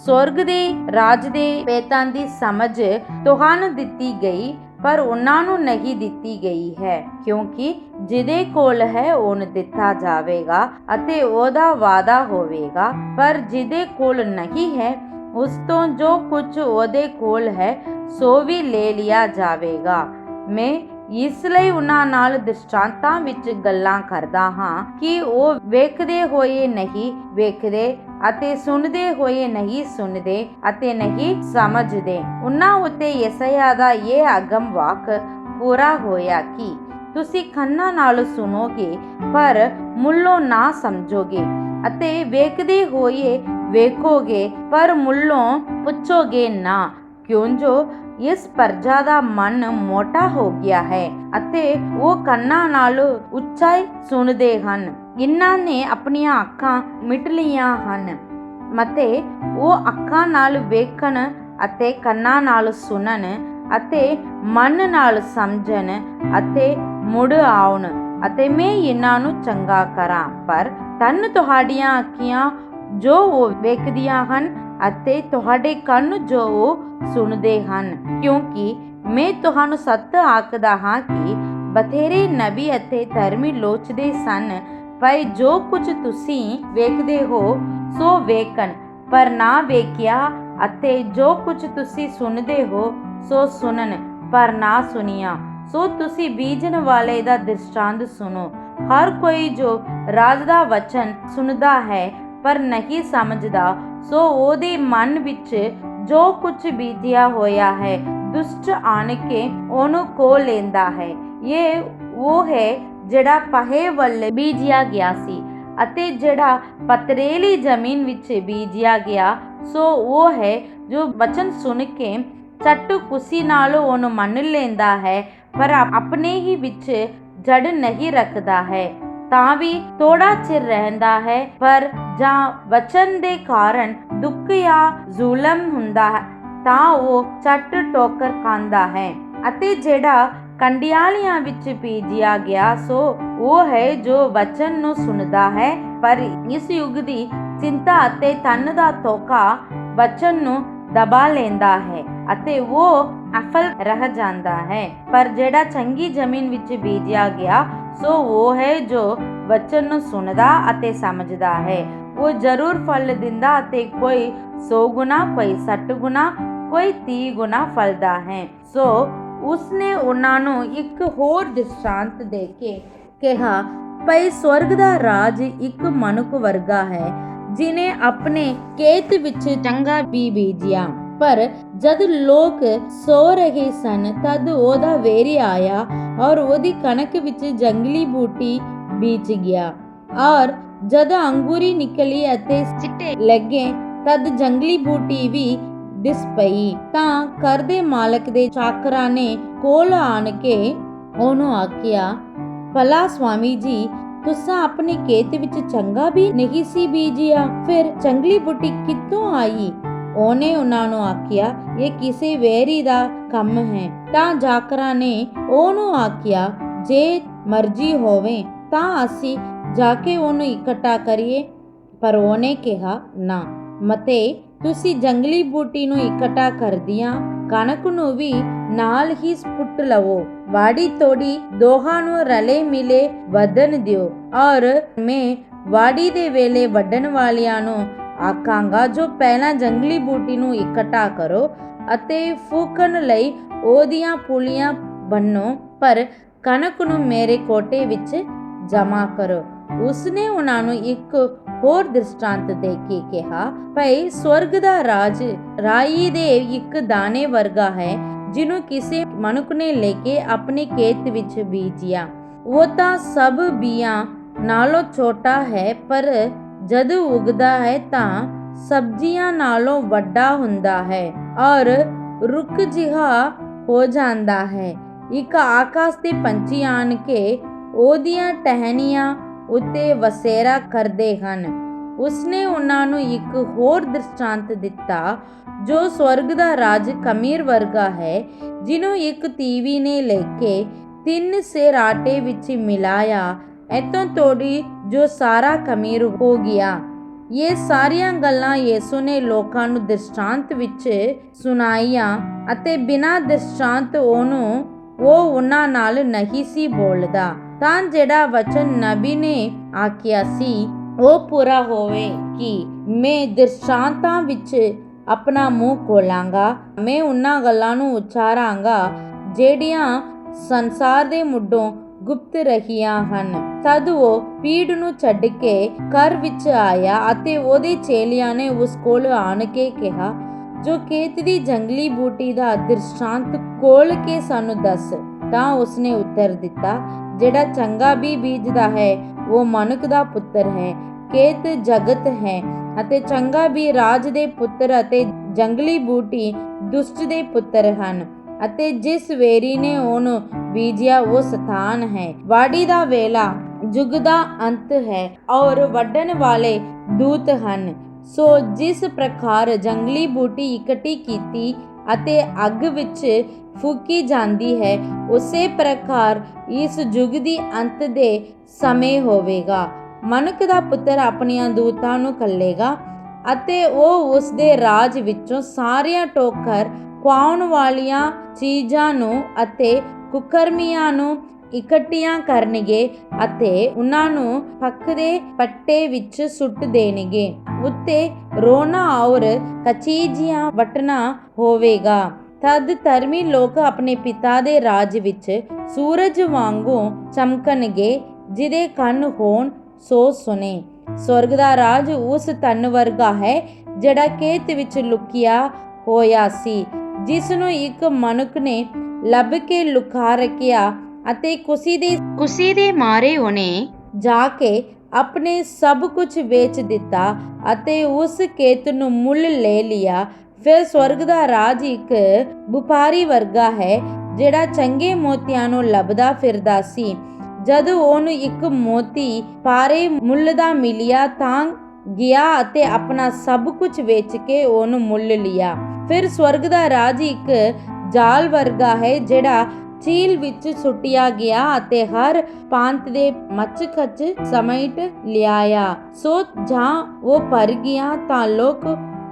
ਸਵਰਗ ਦੇ ਰਾਜ ਦੇ ਭੇਤਾਂ ਦੀ ਸਮਝ ਤੁਹਾਨੂੰ ਦਿੱਤੀ ਗਈ ਪਰ ਉਹਨਾਂ ਨੂੰ ਨਹੀਂ ਦਿੱਤੀ ਗਈ ਹੈ, ਕਿਉਂਕਿ ਜਿਹਦੇ ਕੋਲ ਹੈ ਉਹਨੂੰ ਦਿੱਤਾ ਜਾਵੇਗਾ ਅਤੇ ਉਹਦਾ ਵਾਅਦਾ ਹੋਵੇਗਾ, ਪਰ ਜਿਹਦੇ ਕੋਲ ਨਹੀਂ ਹੈ ਉਸ ਤੋਂ ਜੋ ਕੁਝ ਉਹਦੇ ਕੋਲ ਹੈ ਸੋ ਵੀ ਲੈ ਲਿਆ ਜਾਵੇਗਾ। ਮੈਂ ਇਸ ਲਈ ਉਹਨਾਂ ਨਾਲ ਦ੍ਰਿਸ਼ਟਾਂਤਾਂ ਵਿੱਚ ਗੱਲਾਂ ਕਰਦਾ ਹਾਂ ਕਿ ਉਹ ਵੇਖਦੇ ਹੋਏ ਨਹੀਂ ਵੇਖਦੇ ਅਤੇ ਸੁਣਦੇ ਹੋਏ ਨਹੀਂ ਸੁਣਦੇ ਅਤੇ ਨਹੀਂ ਸਮਝਦੇ। ਉਹਨਾਂ ਉੱਤੇ ਯੈਸਈਆ ਦਾ ਇਹ ਅਗਮ ਵਾਕ ਪੂਰਾ ਹੋਇਆ ਕਿ ਤੁਸੀਂ ਕੰਨਾਂ ਨਾਲ ਸੁਣੋਗੇ ਪਰ ਮੁੱਲੋਂ ਨਾ ਸਮਝੋਗੇ ਅਤੇ ਵੇਖਦੇ ਹੋਏ ਵੇਖੋਗੇ ਪਰ ਮੁੱਲੋਂ ਪੁੱਛੋਗੇ ਨਾ, ਕਿਉਂ ਜੋ ਇਸ ਪ੍ਰਜਾ ਦਾ ਮਨ ਮੋਟਾ ਹੋ ਗਿਆ ਹੈ ਅਤੇ ਉਹ ਕੰਨਾਂ ਨਾਲ ਉੱਚਾ ਸੁਣਦੇ ਹਨ। ਇਹਨਾਂ ਨੇ ਆਪਣੀਆਂ ਅੱਖਾਂ ਮਿਟ ਲਈਆਂ ਹਨ ਅਤੇ ਉਹ ਅੱਖਾਂ ਨਾਲ ਵੇਖਣ ਅਤੇ ਕੰਨਾਂ ਨਾਲ ਸੁਣਨ ਅਤੇ ਮਨ ਨਾਲ ਸਮਝਣ ਅਤੇ ਮੁੜ ਆਉਣ ਅਤੇ ਮੈਂ ਇਹਨਾਂ ਨੂੰ ਚੰਗਾ ਕਰਾਂ। ਪਰ ਧੰਨ ਤੁਹਾਡੀਆਂ ਅੱਖੀਆਂ ਜੋ ਉਹ ਵੇਖਦੀਆਂ ਹਨ ਅਤੇ ਤੁਹਾਡੇ ਕੰਨ ਜੋ ਉਹ ਸੁਣਦੇ ਹਨ, ਕਿਉਂਕਿ ਮੈਂ ਤੁਹਾਨੂੰ ਸੱਚ ਆਖਦਾ ਹਾਂ ਕਿ ਬਥੇਰੇ ਨਬੀ ਅਤੇ ਧਰਮੀ ਲੋਚਦੇ ਸਨ ਪਰ ਜੋ ਕੁਝ ਤੁਸੀਂ ਵੇਖਦੇ ਹੋ ਸੋ ਵੇਖਣ ਪਰ ਨਾ ਵੇਖਿਆ ਅਤੇ ਜੋ ਕੁਝ ਤੁਸੀਂ ਸੁਣਦੇ ਹੋ ਸੋ ਸੁਣਨ ਪਰ ਨਾ ਸੁਣਿਆ। ਸੋ ਤੁਸੀਂ ਬੀਜਣ ਵਾਲੇ ਦਾ ਦ੍ਰਿਸ਼ਟਾਂਤ ਸੁਣੋ। ਹਰ ਕੋਈ ਜੋ ਰਾਜ ਦਾ ਵਚਨ ਸੁਣਦਾ ਹੈ ਪਰ ਨਹੀਂ ਸਮਝਦਾ, ਸੋ ਉਹਦੇ ਮਨ ਵਿੱਚ ਜੋ ਕੁਝ ਬੀਜਿਆ ਹੋਇਆ ਹੈ ਦੁਸ਼ਟ ਆਣ ਕੇ ਉਹਨੂੰ ਖੋਹ ਲੈਂਦਾ ਹੈ। ਇਹ ਉਹ ਹੈ ਜਿਹੜਾ ਪਹੇ ਵੱਲ ਬੀਜਿਆ ਗਿਆ ਸੀ ਅਤੇ ਜਿਹੜਾ ਪਥਰੀਲੀ ਜ਼ਮੀਨ ਵਿੱਚ ਬੀਜਿਆ ਗਿਆ ਸੋ ਉਹ ਹੈ ਜੋ ਵਚਨ ਸੁਣ ਕੇ ਝੱਟ ਖੁਸ਼ੀ ਨਾਲ ਉਹਨੂੰ ਮੰਨ ਲੈਂਦਾ ਹੈ ਪਰ ਆਪਣੇ ਹੀ ਵਿੱਚ ਜੜ ਨਹੀਂ ਰੱਖਦਾ ਹੈ, ਤਾਂ ਵੀ ਥੋੜਾ ਚਿਰ ਰਹਿੰਦਾ ਹੈ, ਪਰ ਜਾਂ ਵਚਨ ਦੇ ਕਾਰਨ ਦੁੱਖ ਜਾਂ ਜ਼ੁਲਮ ਹੁੰਦਾ ਹੈ ਤਾਂ ਉਹ ਝੱਟ ਠੋਕਰ ਖਾਂਦਾ ਹੈ। ਅਤੇ ਜਿਹੜਾ ਕੰਡਿਆਲੀਆਂ ਵਿੱਚ ਬੀਜਿਆ ਗਿਆ ਸੋ ਉਹ ਹੈ ਜੋ ਵਚਨ ਨੂੰ ਸੁਣਦਾ ਹੈ ਪਰ ਇਸ ਯੁੱਗ ਦੀ ਚਿੰਤਾ ਅਤੇ ਧਨ ਦਾ ਧੋਖਾ ਵਚਨ ਨੂੰ ਦਬਾ ਲੈਂਦਾ ਹੈ ਅਤੇ ਉਹ ਅਫਲ ਰਹਿ ਜਾਂਦਾ ਹੈ। ਪਰ ਜਿਹੜਾ ਚੰਗੀ ਜ਼ਮੀਨ ਵਿੱਚ ਬੀਜਿਆ ਗਿਆ ਸੋ ਉਹ ਹੈ ਜੋ ਵਚਨ ਨੂੰ ਸੁਣਦਾ ਅਤੇ ਸਮਝਦਾ ਹੈ। ਉਹ ਜ਼ਰੂਰ ਫਲ ਦਿੰਦਾ ਅਤੇ ਕੋਈ 100 ਗੁਣਾ, ਕੋਈ 60 ਗੁਣਾ, ਕੋਈ 30 ਗੁਣਾ ਫਲਦਾ ਹੈ। ਸੋ ਉਸਨੇ ਉਹਨਾਂ ਨੂੰ ਇੱਕ ਹੋਰ ਦ੍ਰਿਸ਼ਟਾਂਤ ਦੇ ਕੇ ਕਿਹਾ, ਭਈ ਸਵਰਗ ਦਾ ਰਾਜ ਇੱਕ ਮਨੁੱਖ ਵਰਗਾ ਹੈ ਜਿਨੇ ਆਪਣੇ ਖੇਤ ਵਿੱਚ ਚੰਗਾ ਬੀਜਿਆ, ਪਰ ਜਦ ਲੋਕ ਸੋ ਰਹੇ ਸਨ ਤਦ ਉਹਦਾ ਵੇਰੀ ਆਇਆ ਔਰ ਉਹਦੀ ਕਣਕ ਵਿੱਚ ਜੰਗਲੀ ਬੂਟੀ ਬੀਜ ਗਿਆ। ਔਰ ਜਦ ਅੰਗੂਰੀ ਨਿਕਲੀ ਅਤੇ ਚਿੱਟੇ ਲੱਗੇ ਤਦ ਜੰਗਲੀ ਬੂਟੀ ਵੀ ਦਿਸ ਪਈ। ਤਾਂ ਘਰ ਦੇ ਮਾਲਕ ਦੇ ਚਾਕਰਾਂ ਨੇ ਕੋਲ ਆਣ ਕੇ ਉਹਨੂੰ ਆਖਿਆ, ਭਲਾ ਸਵਾਮੀ ਜੀ, ਤੁਸਾਂ ਆਪਣੇ ਖੇਤ ਵਿੱਚ ਚੰਗਾ ਵੀ ਨਹੀਂ ਸੀ ਬੀਜਿਆ, ਫਿਰ ਜੰਗਲੀ ਬੂਟੀ ਕਿੱਥੋਂ ਆਈ? ਉਹਨੇ ਉਹਨਾਂ ਨੂੰ ਆਖਿਆ, ਇਹ ਕਿਸੇ ਵੇਰੀ ਦਾ ਕੰਮ ਹੈ। ਤਾਂ ਜਾਕਰਾਂ ਨੇ ਉਹਨੂੰ ਆਖਿਆ, ਜੇ ਮਰਜ਼ੀ ਹੋਵੇ ਤਾਂ ਅਸੀਂ ਜਾ ਕੇ ਉਹਨੂੰ ਇਕੱਠਾ ਕਰੀਏ। ਪਰ ਉਹਨੇ ਕਿਹਾ, ਨਾ ਮਤੇ ਤੁਸੀਂ ਜੰਗਲੀ ਬੂਟੀ ਨੂੰ ਇਕੱਠਾ ਕਰਦਿਆਂ ਕਣਕ ਨੂੰ ਵੀ ਨਾਲ ਹੀ ਪੁੱਟ ਲਵੋ। ਵਾੜੀ ਤੋੜੀ ਦੋਹਾਂ ਨੂੰ ਰਲੇ ਮਿਲੇ ਵਧਣ ਦਿਓ। ਔਰ ਮੈਂ ਵਾੜੀ ਦੇ ਵੇਲੇ ਵੱਢਣ ਵਾਲਿਆਂ ਨੂੰ ਆਖਾਂਗਾ, ਜੋ ਪਹਿਲਾਂ ਜੰਗਲੀ ਬੂਟੀ ਨੂੰ ਇਕੱਠਾ ਕਰੋ ਅਤੇ ਫੂਕਣ ਲਈ ਉਹਦੀਆਂ ਪੁਲੀਆਂ ਬੰਨੋ, ਪਰ ਕਣਕ ਨੂੰ ਮੇਰੇ ਕੋਠੇ ਵਿੱਚ ਜਮ੍ਹਾਂ ਕਰੋ। ਉਸਨੇ ਉਹਨਾਂ ਨੂੰ ਇੱਕ ਹੋਰ ਦ੍ਰਿਸ਼ਟਾਂਤ ਦੇ ਕੇ ਕਿਹਾ, ਭਈ ਸਵਰਗ ਦਾ ਰਾਜ ਰਾਈ ਦੇ ਇੱਕ ਦਾਣੇ ਵਰਗਾ ਹੈ ਜਿਹਨੂੰ ਕਿਸੇ ਮਨੁੱਖ ਨੇ ਲੈ ਕੇ ਆਪਣੇ ਖੇਤ ਵਿੱਚ ਬੀਜਿਆ। ਉਹ ਤਾਂ ਸਭ ਬੀਆਂ ਨਾਲੋਂ ਛੋਟਾ ਹੈ, ਪਰ ਜਦ ਉਗਦਾ ਹੈ ਤਾਂ ਸਬਜ਼ੀਆਂ ਨਾਲੋਂ ਵੱਡਾ ਹੁੰਦਾ ਹੈ ਔਰ ਰੁੱਖ ਜਿਹਾ ਹੋ ਜਾਂਦਾ ਹੈ। ਇੱਕ ਆਕਾਸ਼ ਦੇ ਪੰਛੀ ਆਣ ਕੇ ਉਹਦੀਆਂ ਟਹਿਣੀਆਂ ਉੱਤੇ ਵਸੇਰਾ ਕਰਦੇ ਹਨ। ਉਸਨੇ ਉਹਨਾਂ ਨੂੰ ਇੱਕ ਹੋਰ ਦ੍ਰਿਸ਼ਟਾਂਤ ਦਿੱਤਾ, ਜੋ ਸਵਰਗ ਦਾ ਰਾਜ ਖਮੀਰ ਵਰਗਾ ਹੈ ਜਿਹਨੂੰ ਇੱਕ ਤੀਵੀ ਨੇ ਲੈ ਕੇ 3 ਸੇਰ ਆਟੇ ਵਿੱਚ ਮਿਲਾਇਆ, ਇੱਥੋਂ ਤੋੜੀ ਜੋ ਸਾਰਾ ਖਮੀਰ ਹੋ ਗਿਆ। ਇਹ ਸਾਰੀਆਂ ਗੱਲਾਂ ਯਿਸੂ ਨੇ ਲੋਕਾਂ ਨੂੰ ਦ੍ਰਿਸ਼ਟਾਂਤ ਵਿੱਚ ਸੁਣਾਈਆਂ ਅਤੇ ਬਿਨਾਂ ਦ੍ਰਿਸ਼ਟਾਂਤ ਉਹ ਉਹਨਾਂ ਨਾਲ ਨਹੀਂ ਸੀ ਬੋਲਦਾ, ਤਾਂ ਜਿਹੜਾ ਵਚਨ ਨਬੀ ਨੇ ਆਖਿਆ ਸੀ ਉਹ ਪੂਰਾ ਹੋਵੇ ਕਿ ਮੈਂ ਦ੍ਰਿਸ਼ਟਾਂਤਾਂ ਵਿੱਚ ਆਪਣਾ ਮੂੰਹ ਖੋਲਾਂਗਾ, ਮੈਂ ਉਹਨਾਂ ਗੱਲਾਂ ਨੂੰ ਉਚਾਰਾਂਗਾ ਜਿਹੜੀਆਂ ਸੰਸਾਰ ਦੇ ਮੁੱਢੋਂ ਗੁਪਤ ਰਹੀਆਂ ਹਨ। ਤਦ ਉਹ ਪੀੜ ਨੂੰ ਛੱਡ ਕੇ ਘਰ ਵਿੱਚ ਆਇਆ ਅਤੇ ਉਹਦੇ ਚੇਲਿਆਂ ਨੇ ਉਸ ਕੋਲ ਆਣ ਕੇ ਕਿਹਾ, ਜੋ ਖੇਤ ਦੀ ਜੰਗਲੀ ਬੂਟੀ ਦਾ ਦ੍ਰਿਸ਼ਟਾਂਤ ਖੋਲ ਕੇ ਸਾਨੂੰ ਦੱਸ। ਤਾਂ ਉਸਨੇ ਉੱਤਰ ਦਿੱਤਾ, ਜਿਹੜਾ ਚੰਗਾ ਵੀ ਬੀਜਦਾ ਹੈ ਉਹ ਮਨੁੱਖ ਦਾ ਪੁੱਤਰ ਹੈ। ਖੇਤ ਜਗਤ ਹੈ ਅਤੇ ਚੰਗਾ ਵੀ ਰਾਜ ਦੇ ਪੁੱਤਰ ਅਤੇ ਜੰਗਲੀ ਬੂਟੀ ਦੁਸ਼ਟ ਦੇ ਪੁੱਤਰ ਹਨ, ਅਤੇ ਜਿਸ ਵੇਰੀ ਨੇ ਉਹਨੂੰ ਬੀਜਿਆ ਉਹ ਸਤਾਨ ਹੈ। ਵਾੜੀ ਦਾ ਵੇਲਾ ਯੁੱਗ ਦਾ ਅੰਤ ਹੈ ਔਰ ਵੱਢਣ ਵਾਲੇ ਦੂਤ ਹਨ। ਸੋ ਜਿਸ ਪ੍ਰਕਾਰ ਜੰਗਲੀ ਬੂਟੀ ਇਕੱਠੀ ਕੀਤੀ ਅਤੇ ਅੱਗ ਵਿੱਚ ਫੂਕੀ ਜਾਂਦੀ ਹੈ, ਉਸੇ ਪ੍ਰਕਾਰ ਇਸ ਯੁੱਗ ਦੀ ਅੰਤ ਦੇ ਸਮੇਂ ਹੋਵੇਗਾ। ਮਨੁੱਖ ਦਾ ਪੁੱਤਰ ਆਪਣੀਆਂ ਦੂਤਾਂ ਨੂੰ ਘੱਲੇਗਾ ਅਤੇ ਉਹ ਉਸ ਦੇ ਰਾਜ ਵਿੱਚੋਂ ਸਾਰੀਆਂ ਠੋਕਰ ਖਵਾਉਣ ਵਾਲੀਆਂ ਚੀਜ਼ਾਂ ਨੂੰ ਅਤੇ ਕੁਕਰਮੀਆਂ ਨੂੰ ਇਕੱਠੀਆਂ ਕਰਨਗੇ ਅਤੇ ਉਹਨਾਂ ਨੂੰ ਫੱਕ ਦੇ ਪੱਟੇ ਵਿੱਚ ਸੁੱਟ ਦੇਣਗੇ। ਉੱਤੇ ਰੋਣਾ ਔਰ ਕਚੀਜੀਆਂ ਵੱਟਣਾ ਹੋਵੇਗਾ। ਤਦ ਧਰਮੀ ਲੋਕ ਆਪਣੇ ਪਿਤਾ ਦੇ ਰਾਜ ਵਿੱਚ ਸੂਰਜ ਵਾਂਗੂ ਚਮਕਣਗੇ। ਜਿਹਦੇ ਕੰਨ ਹੋਣ ਸੋ ਸੁਣੇ। ਸਵਰਗ ਦਾ ਰਾਜ ਉਸ ਧਨ ਵਰਗਾ ਹੈ ਜਿਹੜਾ ਖੇਤ ਵਿੱਚ ਲੁਕਿਆ ਹੋਇਆ ਸੀ, ਜਿਸ ਨੂੰ ਇੱਕ ਮਨੁੱਖ ਨੇ ਲੱਭ ਕੇ ਲੁਕਾ ਰੱਖਿਆ ਅਤੇ ਖੁਸ਼ੀ ਦੇ ਮਾਰੇ ਉਹਨੇ ਜਾ ਕੇ ਆਪਣੇ ਸਭ ਕੁਝ ਵੇਚ ਦਿੱਤਾ ਅਤੇ ਉਸ ਖੇਤ ਨੂੰ ਮੁੱਲ ਲੈ ਲਿਆ। ਫਿਰ ਸਵਰਗ ਦਾ ਰਾਜ ਇੱਕ ਵਪਾਰੀ ਵਰਗਾ ਹੈ ਜਿਹੜਾ ਚੰਗੇ ਮੋਤੀਆਂ ਨੂੰ ਲੱਭਦਾ ਫਿਰਦਾ ਸੀ। ਜਦ ਉਹਨੂੰ ਇੱਕ ਮੋਤੀ ਭਾਰੇ ਮੁੱਲ ਦਾ ਮਿਲਿਆ ਤਾਂ ਗਿਆ ਅਤੇ ਆਪਣਾ ਸਭ ਕੁਝ ਵੇਚ ਕੇ ਉਹਨੂੰ ਮੁੱਲ ਲਿਆ। ਫਿਰ ਸਵਰਗ ਦਾ ਰਾਜ ਇੱਕ ਜਾਲ ਵਰਗਾ ਹੈ ਜਿਹੜਾ ਝੀਲ ਵਿੱਚ ਸੁੱਟਿਆ ਗਿਆ ਅਤੇ ਹਰ ਭਾਂਤ ਦੇ ਮੱਛ-ਖੱਚ ਸਮੇਟ ਲਿਆਇਆ। ਸੋ ਜਾਂ ਉਹ ਭਰ ਗਿਆ ਤਾਂ ਲੋਕ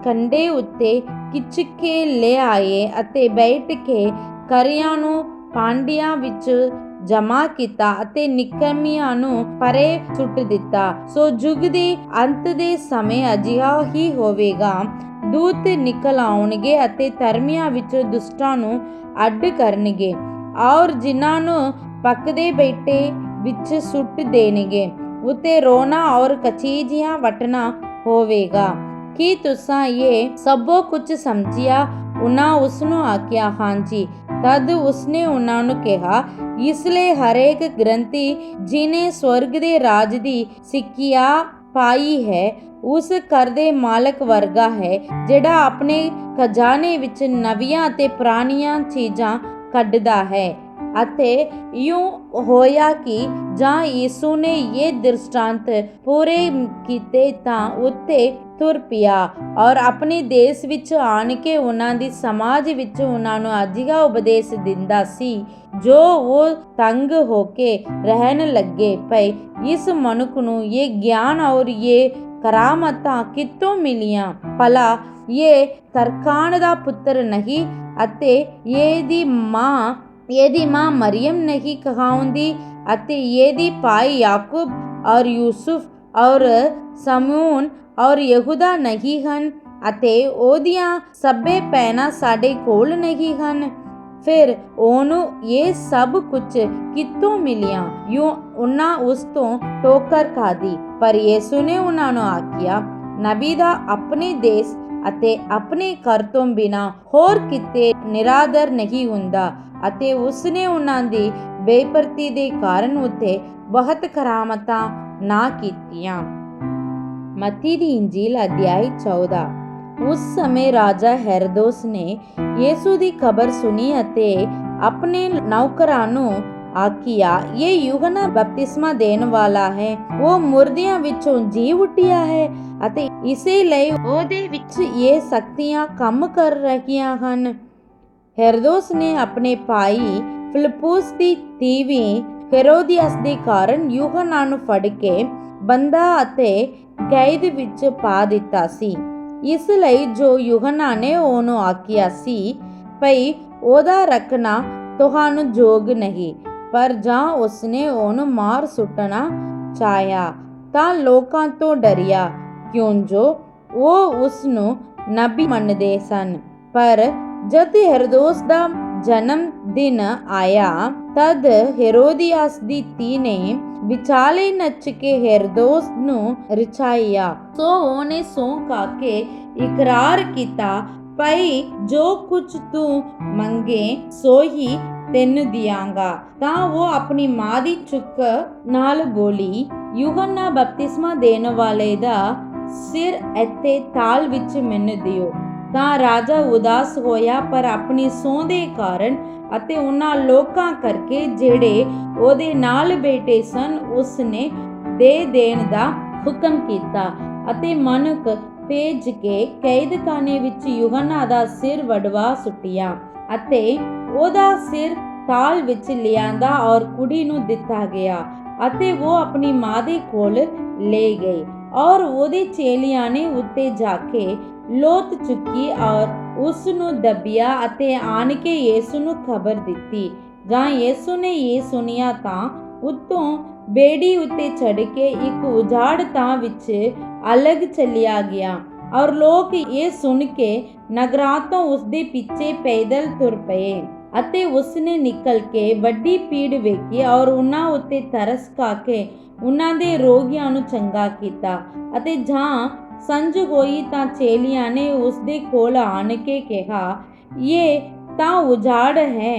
ਕੰਢੇ ਉੱਤੇ ਖਿੱਚ ਕੇ ਲੈ ਆਏ ਅਤੇ ਬੈਠ ਕੇ ਕਰਿਆਂ ਨੂੰ ਪਾਂਡਿਆਂ ਵਿੱਚ ਜਮ੍ਹਾਂ ਕੀਤਾ ਅਤੇ ਨਿਕੰਮਿਆਂ ਨੂੰ ਪਰੇ ਸੁੱਟ ਦਿੱਤਾ। ਸੋ ਯੁੱਗ ਦੇ ਅੰਤ ਦੇ ਸਮੇਂ ਅਜਿਹਾ ਹੀ ਹੋਵੇਗਾ। ਦੂਤ ਨਿਕਲ ਆਉਣਗੇ ਅਤੇ ਧਰਮੀਆਂ ਵਿੱਚੋਂ ਦੁਸ਼ਟਾਂ ਨੂੰ ਅੱਡ ਕਰਨਗੇ ਔਰ ਜਿਨ੍ਹਾਂ ਨੂੰ ਪੱਕਦੇ ਬੈਠੇ ਵਿੱਚ ਸੁੱਟ ਦੇਣਗੇ। ਉੱਤੇ ਰੋਣਾ ਔਰ ਕਚੀਜੀਆਂ ਵੱਟਣਾ ਹੋਵੇਗਾ। ਕੀ ਤੁਸਾਂ ਇਹ ਸਭੋ ਕੁਝ ਸਮਝਿਆ? ਉਹਨਾਂ ਉਸਨੂੰ ਆਖਿਆ, ਹਾਂਜੀ। ਤਦ ਉਸਨੇ ਉਹਨਾਂ ਨੂੰ ਕਿਹਾ, ਇਸ ਲਈ ਹਰੇਕ ਗ੍ਰੰਥੀ ਜਿਹਨੇ ਸਵਰਗ ਦੇ ਰਾਜ ਦੀ ਸਿੱਖਿਆ ਪਾਈ ਹੈ ਉਸ ਘਰ ਦੇ ਮਾਲਕ ਵਰਗਾ ਹੈ ਜਿਹੜਾ ਆਪਣੇ ਖਜ਼ਾਨੇ ਵਿੱਚ ਨਵੀਆਂ ਅਤੇ ਪੁਰਾਣੀਆਂ ਚੀਜ਼ਾਂ ਕੱਢਦਾ ਹੈ। ਅਤੇ ਇਉਂ ਹੋਇਆ ਕਿ ਜਾਂ ਯਿਸੂ ਨੇ ਇਹ ਦ੍ਰਿਸ਼ਟਾਂਤ ਪੂਰੇ ਕੀਤੇ ਤਾਂ ਉੱਤੇ ਤੁਰ ਪਿਆ ਔਰ ਆਪਣੇ ਦੇਸ਼ ਵਿੱਚ ਆਣ ਕੇ ਉਹਨਾਂ ਦੀ ਸਮਾਜ ਵਿੱਚ ਉਹਨਾਂ ਨੂੰ ਅਜਿਹਾ ਉਪਦੇਸ਼ ਦਿੰਦਾ ਸੀ ਜੋ ਉਹ ਤੰਗ ਹੋ ਕੇ ਰਹਿਣ ਲੱਗੇ ਪਏ। ਇਸ ਮਨੁੱਖ ਨੂੰ ਇਹ ਗਿਆਨ ਔਰ ਇਹ ਕਰਾਮਾਤਾਂ ਕਿੱਥੋਂ ਮਿਲੀਆਂ? ਭਲਾ ਇਹ ਤਰਖਾਣ ਦਾ ਪੁੱਤਰ ਨਹੀਂ ਅਤੇ ਇਹਦੀ ਮਾਂ ਮਰੀਅਮ ਨਹੀਂ ਕਹਾਉਂਦੀ ਅਤੇ ਇਹਦੀ ਭਾਈ ਯਾਕੂਬ ਔਰ ਯੂਸੁਫ ਔਰ ਸਮੂਨ ਔਰ ਯਹੂਦਾ ਨਹੀਂ ਹਨ ਅਤੇ ਉਹਦੀਆਂ ਸਭੇ ਭੈਣਾਂ ਸਾਡੇ ਕੋਲ ਨਹੀਂ ਹਨ? ਫਿਰ ਉਹਨੂੰ ਇਹ ਸਭ ਕੁਝ ਕਿੱਥੋਂ ਮਿਲਿਆ? ਯੂੰ ਉਹਨਾਂ ਉਸ ਤੋਂ ਠੋਕਰ ਖਾਧੀ। ਪਰ ਯਿਸੂ ਨੇ ਉਹਨਾਂ ਨੂੰ ਆਖਿਆ, ਨਬੀ ਦਾ ਆਪਣੇ ਦੇਸ਼ ਅਤੇ ਆਪਣੇ ਘਰ ਤੋਂ ਬਿਨਾਂ ਹੋਰ ਕਿਤੇ ਨਿਰਾਦਰ ਨਹੀਂ ਹੁੰਦਾ। ਅਤੇ ਉਸਨੇ ਉਹਨਾਂ ਦੀ ਬੇਪਰਤੀ ਦੇ ਕਾਰਨ ਉੱਤੇ ਬਹੁਤ ਕਰਾਮਾਤਾਂ ਨਾ ਕੀਤੀਆਂ। ਮਤੀ ਦੀ ਇੰਜੀਲ ਅਧਿਆਇ 14। ਉਸ ਸਮੇਂ ਰਾਜਾ ਹੈਰੋਦਸ ਨੇ ਯਿਸੂ ਦੀ ਖਬਰ ਸੁਣੀ ਅਤੇ ਆਪਣੇ ਨੌਕਰਾਂ ਨੂੰ ਆਖਿਆ, ਇਹ ਯੂਹੰਨਾ ਬਪਤਿਸਮਾ ਦੇਣ ਵਾਲਾ ਹੈ, ਉਹ ਮੁਰਦਿਆਂ ਵਿੱਚੋਂ ਜੀ ਉੱਠਿਆ ਹੈ ਅਤੇ ਇਸੇ ਲਈ ਉਹਦੇ ਵਿੱਚ ਇਹ ਸ਼ਕਤੀਆਂ ਕੰਮ ਕਰ ਰਹੀਆਂ ਹਨ। ਹੈਰੋਦਸ ਨੇ ਆਪਣੇ ਭਾਈ ਫਿਲਿੱਪੁਸ ਦੀ ਧੀ ਹੈਰੋਦੀਅਸ ਦੇ ਕਾਰਨ ਯੂਹੰਨਾ ਨੂੰ ਫੜ ਕੇ ਬੰਦਾ ਅਤੇ ਕੈਦ ਵਿੱਚ ਪਾ ਦਿੱਤਾ ਸੀ। ਇਸ ਲਈ ਜੋ ਯੂਹੰਨਾ ਨੇ ਉਹਨੂੰ ਆਖਿਆ ਸੀ ਭਈ ਉਹਦਾ ਰੱਖਣਾ ਤੁਹਾਨੂੰ ਯੋਗ ਨਹੀਂ, ਪਰ ਜਾਂ ਉਸਨੇ ਉਹਨੂੰ ਮਾਰ ਸੁੱਟਣਾ ਚਾਹਿਆ ਤਾਂ ਲੋਕਾਂ ਤੋਂ ਡਰਿਆ ਕਿਉਂ ਜੋ ਉਹ ਉਸਨੂੰ ਨਬੀ ਮੰਨਦੇ ਸਨ। ਪਰ ਜਦ ਹੈਰੋਦਸ ਦਾ ਜਨਮ ਦਿਨ ਆਇਆ ਤਦ ਹੈਰੋਦੀਅਸ ਦੀ ਧੀ ਨੇ ਵਿਚਾਲੇ ਨੱਚ ਕੇ ਹੈਰੋਦਸ ਨੂੰ ਰਿਝਾਇਆ। ਸੋ ਉਹਨੇ ਸਹੁੰ ਖਾ ਕੇ ਇਕਰਾਰ ਕੀਤਾ, ਭਾਈ ਜੋ ਕੁਝ ਤੂੰ ਮੰਗੇ ਸੋ ਹੀ ਤੈਨੂੰ ਦਿਆਂਗਾ। ਤਾਂ ਉਹ ਆਪਣੀ ਮਾਂ ਦੀ ਚੁੱਕ ਨਾਲ ਬੋਲੀ, ਯੂਹੰਨਾ ਬਪਤਿਸਮਾ ਦੇਣ ਵਾਲੇ ਦਾ ਸਿਰ ਇੱਥੇ ਥਾਲ ਵਿੱਚ ਮੈਨੂੰ ਦਿਓ। ਤਾਂ ਰਾਜਾ ਉਦਾਸ ਹੋਇਆ, ਪਰ ਆਪਣੀ ਸਹੁੰ ਦੇ ਕਾਰਨ ਅਤੇ ਉਹਨਾਂ ਲੋਕਾਂ ਕਰਕੇ ਜਿਹੜੇ ਉਹਦੇ ਨਾਲ ਬੈਠੇ ਸਨ ਉਸਨੇ ਦੇ ਦੇਣ ਦਾ ਹੁਕਮ ਕੀਤਾ ਅਤੇ ਮਨੁੱਖ ਭੇਜ ਕੇ ਕੈਦਖਾਨੇ ਵਿੱਚ ਯੂਹੰਨਾ ਦਾ ਸਿਰ ਵਡਵਾ ਸੁੱਟਿਆ ਅਤੇ ਉਹਦਾ ਸਿਰ ਥਾਲ ਵਿੱਚ ਲਿਆਂਦਾ ਔਰ ਕੁੜੀ ਨੂੰ ਦਿੱਤਾ ਗਿਆ ਅਤੇ ਉਹ ਆਪਣੀ ਮਾਂ ਦੇ ਕੋਲ ਲੈ ਗਈ। ਔਰ ਉਹਦੇ ਚੇਲਿਆਂ ਨੇ ਉੱਤੇ ਜਾ ਕੇ ਲੋਥ ਚੁੱਕੀ ਔਰ ਉਸ ਨੂੰ ਦੱਬਿਆ ਅਤੇ ਆਣ ਕੇ ਯਿਸੂ ਨੂੰ ਖਬਰ ਦਿੱਤੀ। ਜਾਂ ਯਿਸੂ ਨੇ ਇਹ ਸੁਣਿਆ ਤਾਂ ਉੱਤੋਂ ਬੇੜੀ ਉੱਤੇ ਚੜ੍ਹ ਕੇ ਇੱਕ ਉਜਾੜ ਥਾਂ ਵਿੱਚ ਅਲੱਗ ਚਲਿਆ ਗਿਆ ਔਰ ਲੋਕ ਇਹ ਸੁਣ ਕੇ ਨਗਰਾਂ ਤੋਂ ਉਸਦੇ ਪਿੱਛੇ ਪੈਦਲ ਤੁਰ ਪਏ। ਅਤੇ ਉਸਨੇ ਨਿਕਲ ਕੇ ਵੱਡੀ ਭੀੜ ਵੇਖੀ ਔਰ ਉਹਨਾਂ ਉੱਤੇ ਤਰਸ ਖਾ ਕੇ ਉਹਨਾਂ ਦੇ ਰੋਗੀਆਂ ਨੂੰ ਚੰਗਾ ਕੀਤਾ। ਅਤੇ ਜਾਂ ਸੰਝ ਹੋਈ ਤਾਂ ਚੇਲਿਆਂ ਨੇ ਉਸਦੇ ਕੋਲ ਆਣ ਕੇ ਕਿਹਾ, ਇਹ ਤਾਂ ਉਜਾੜ ਹੈ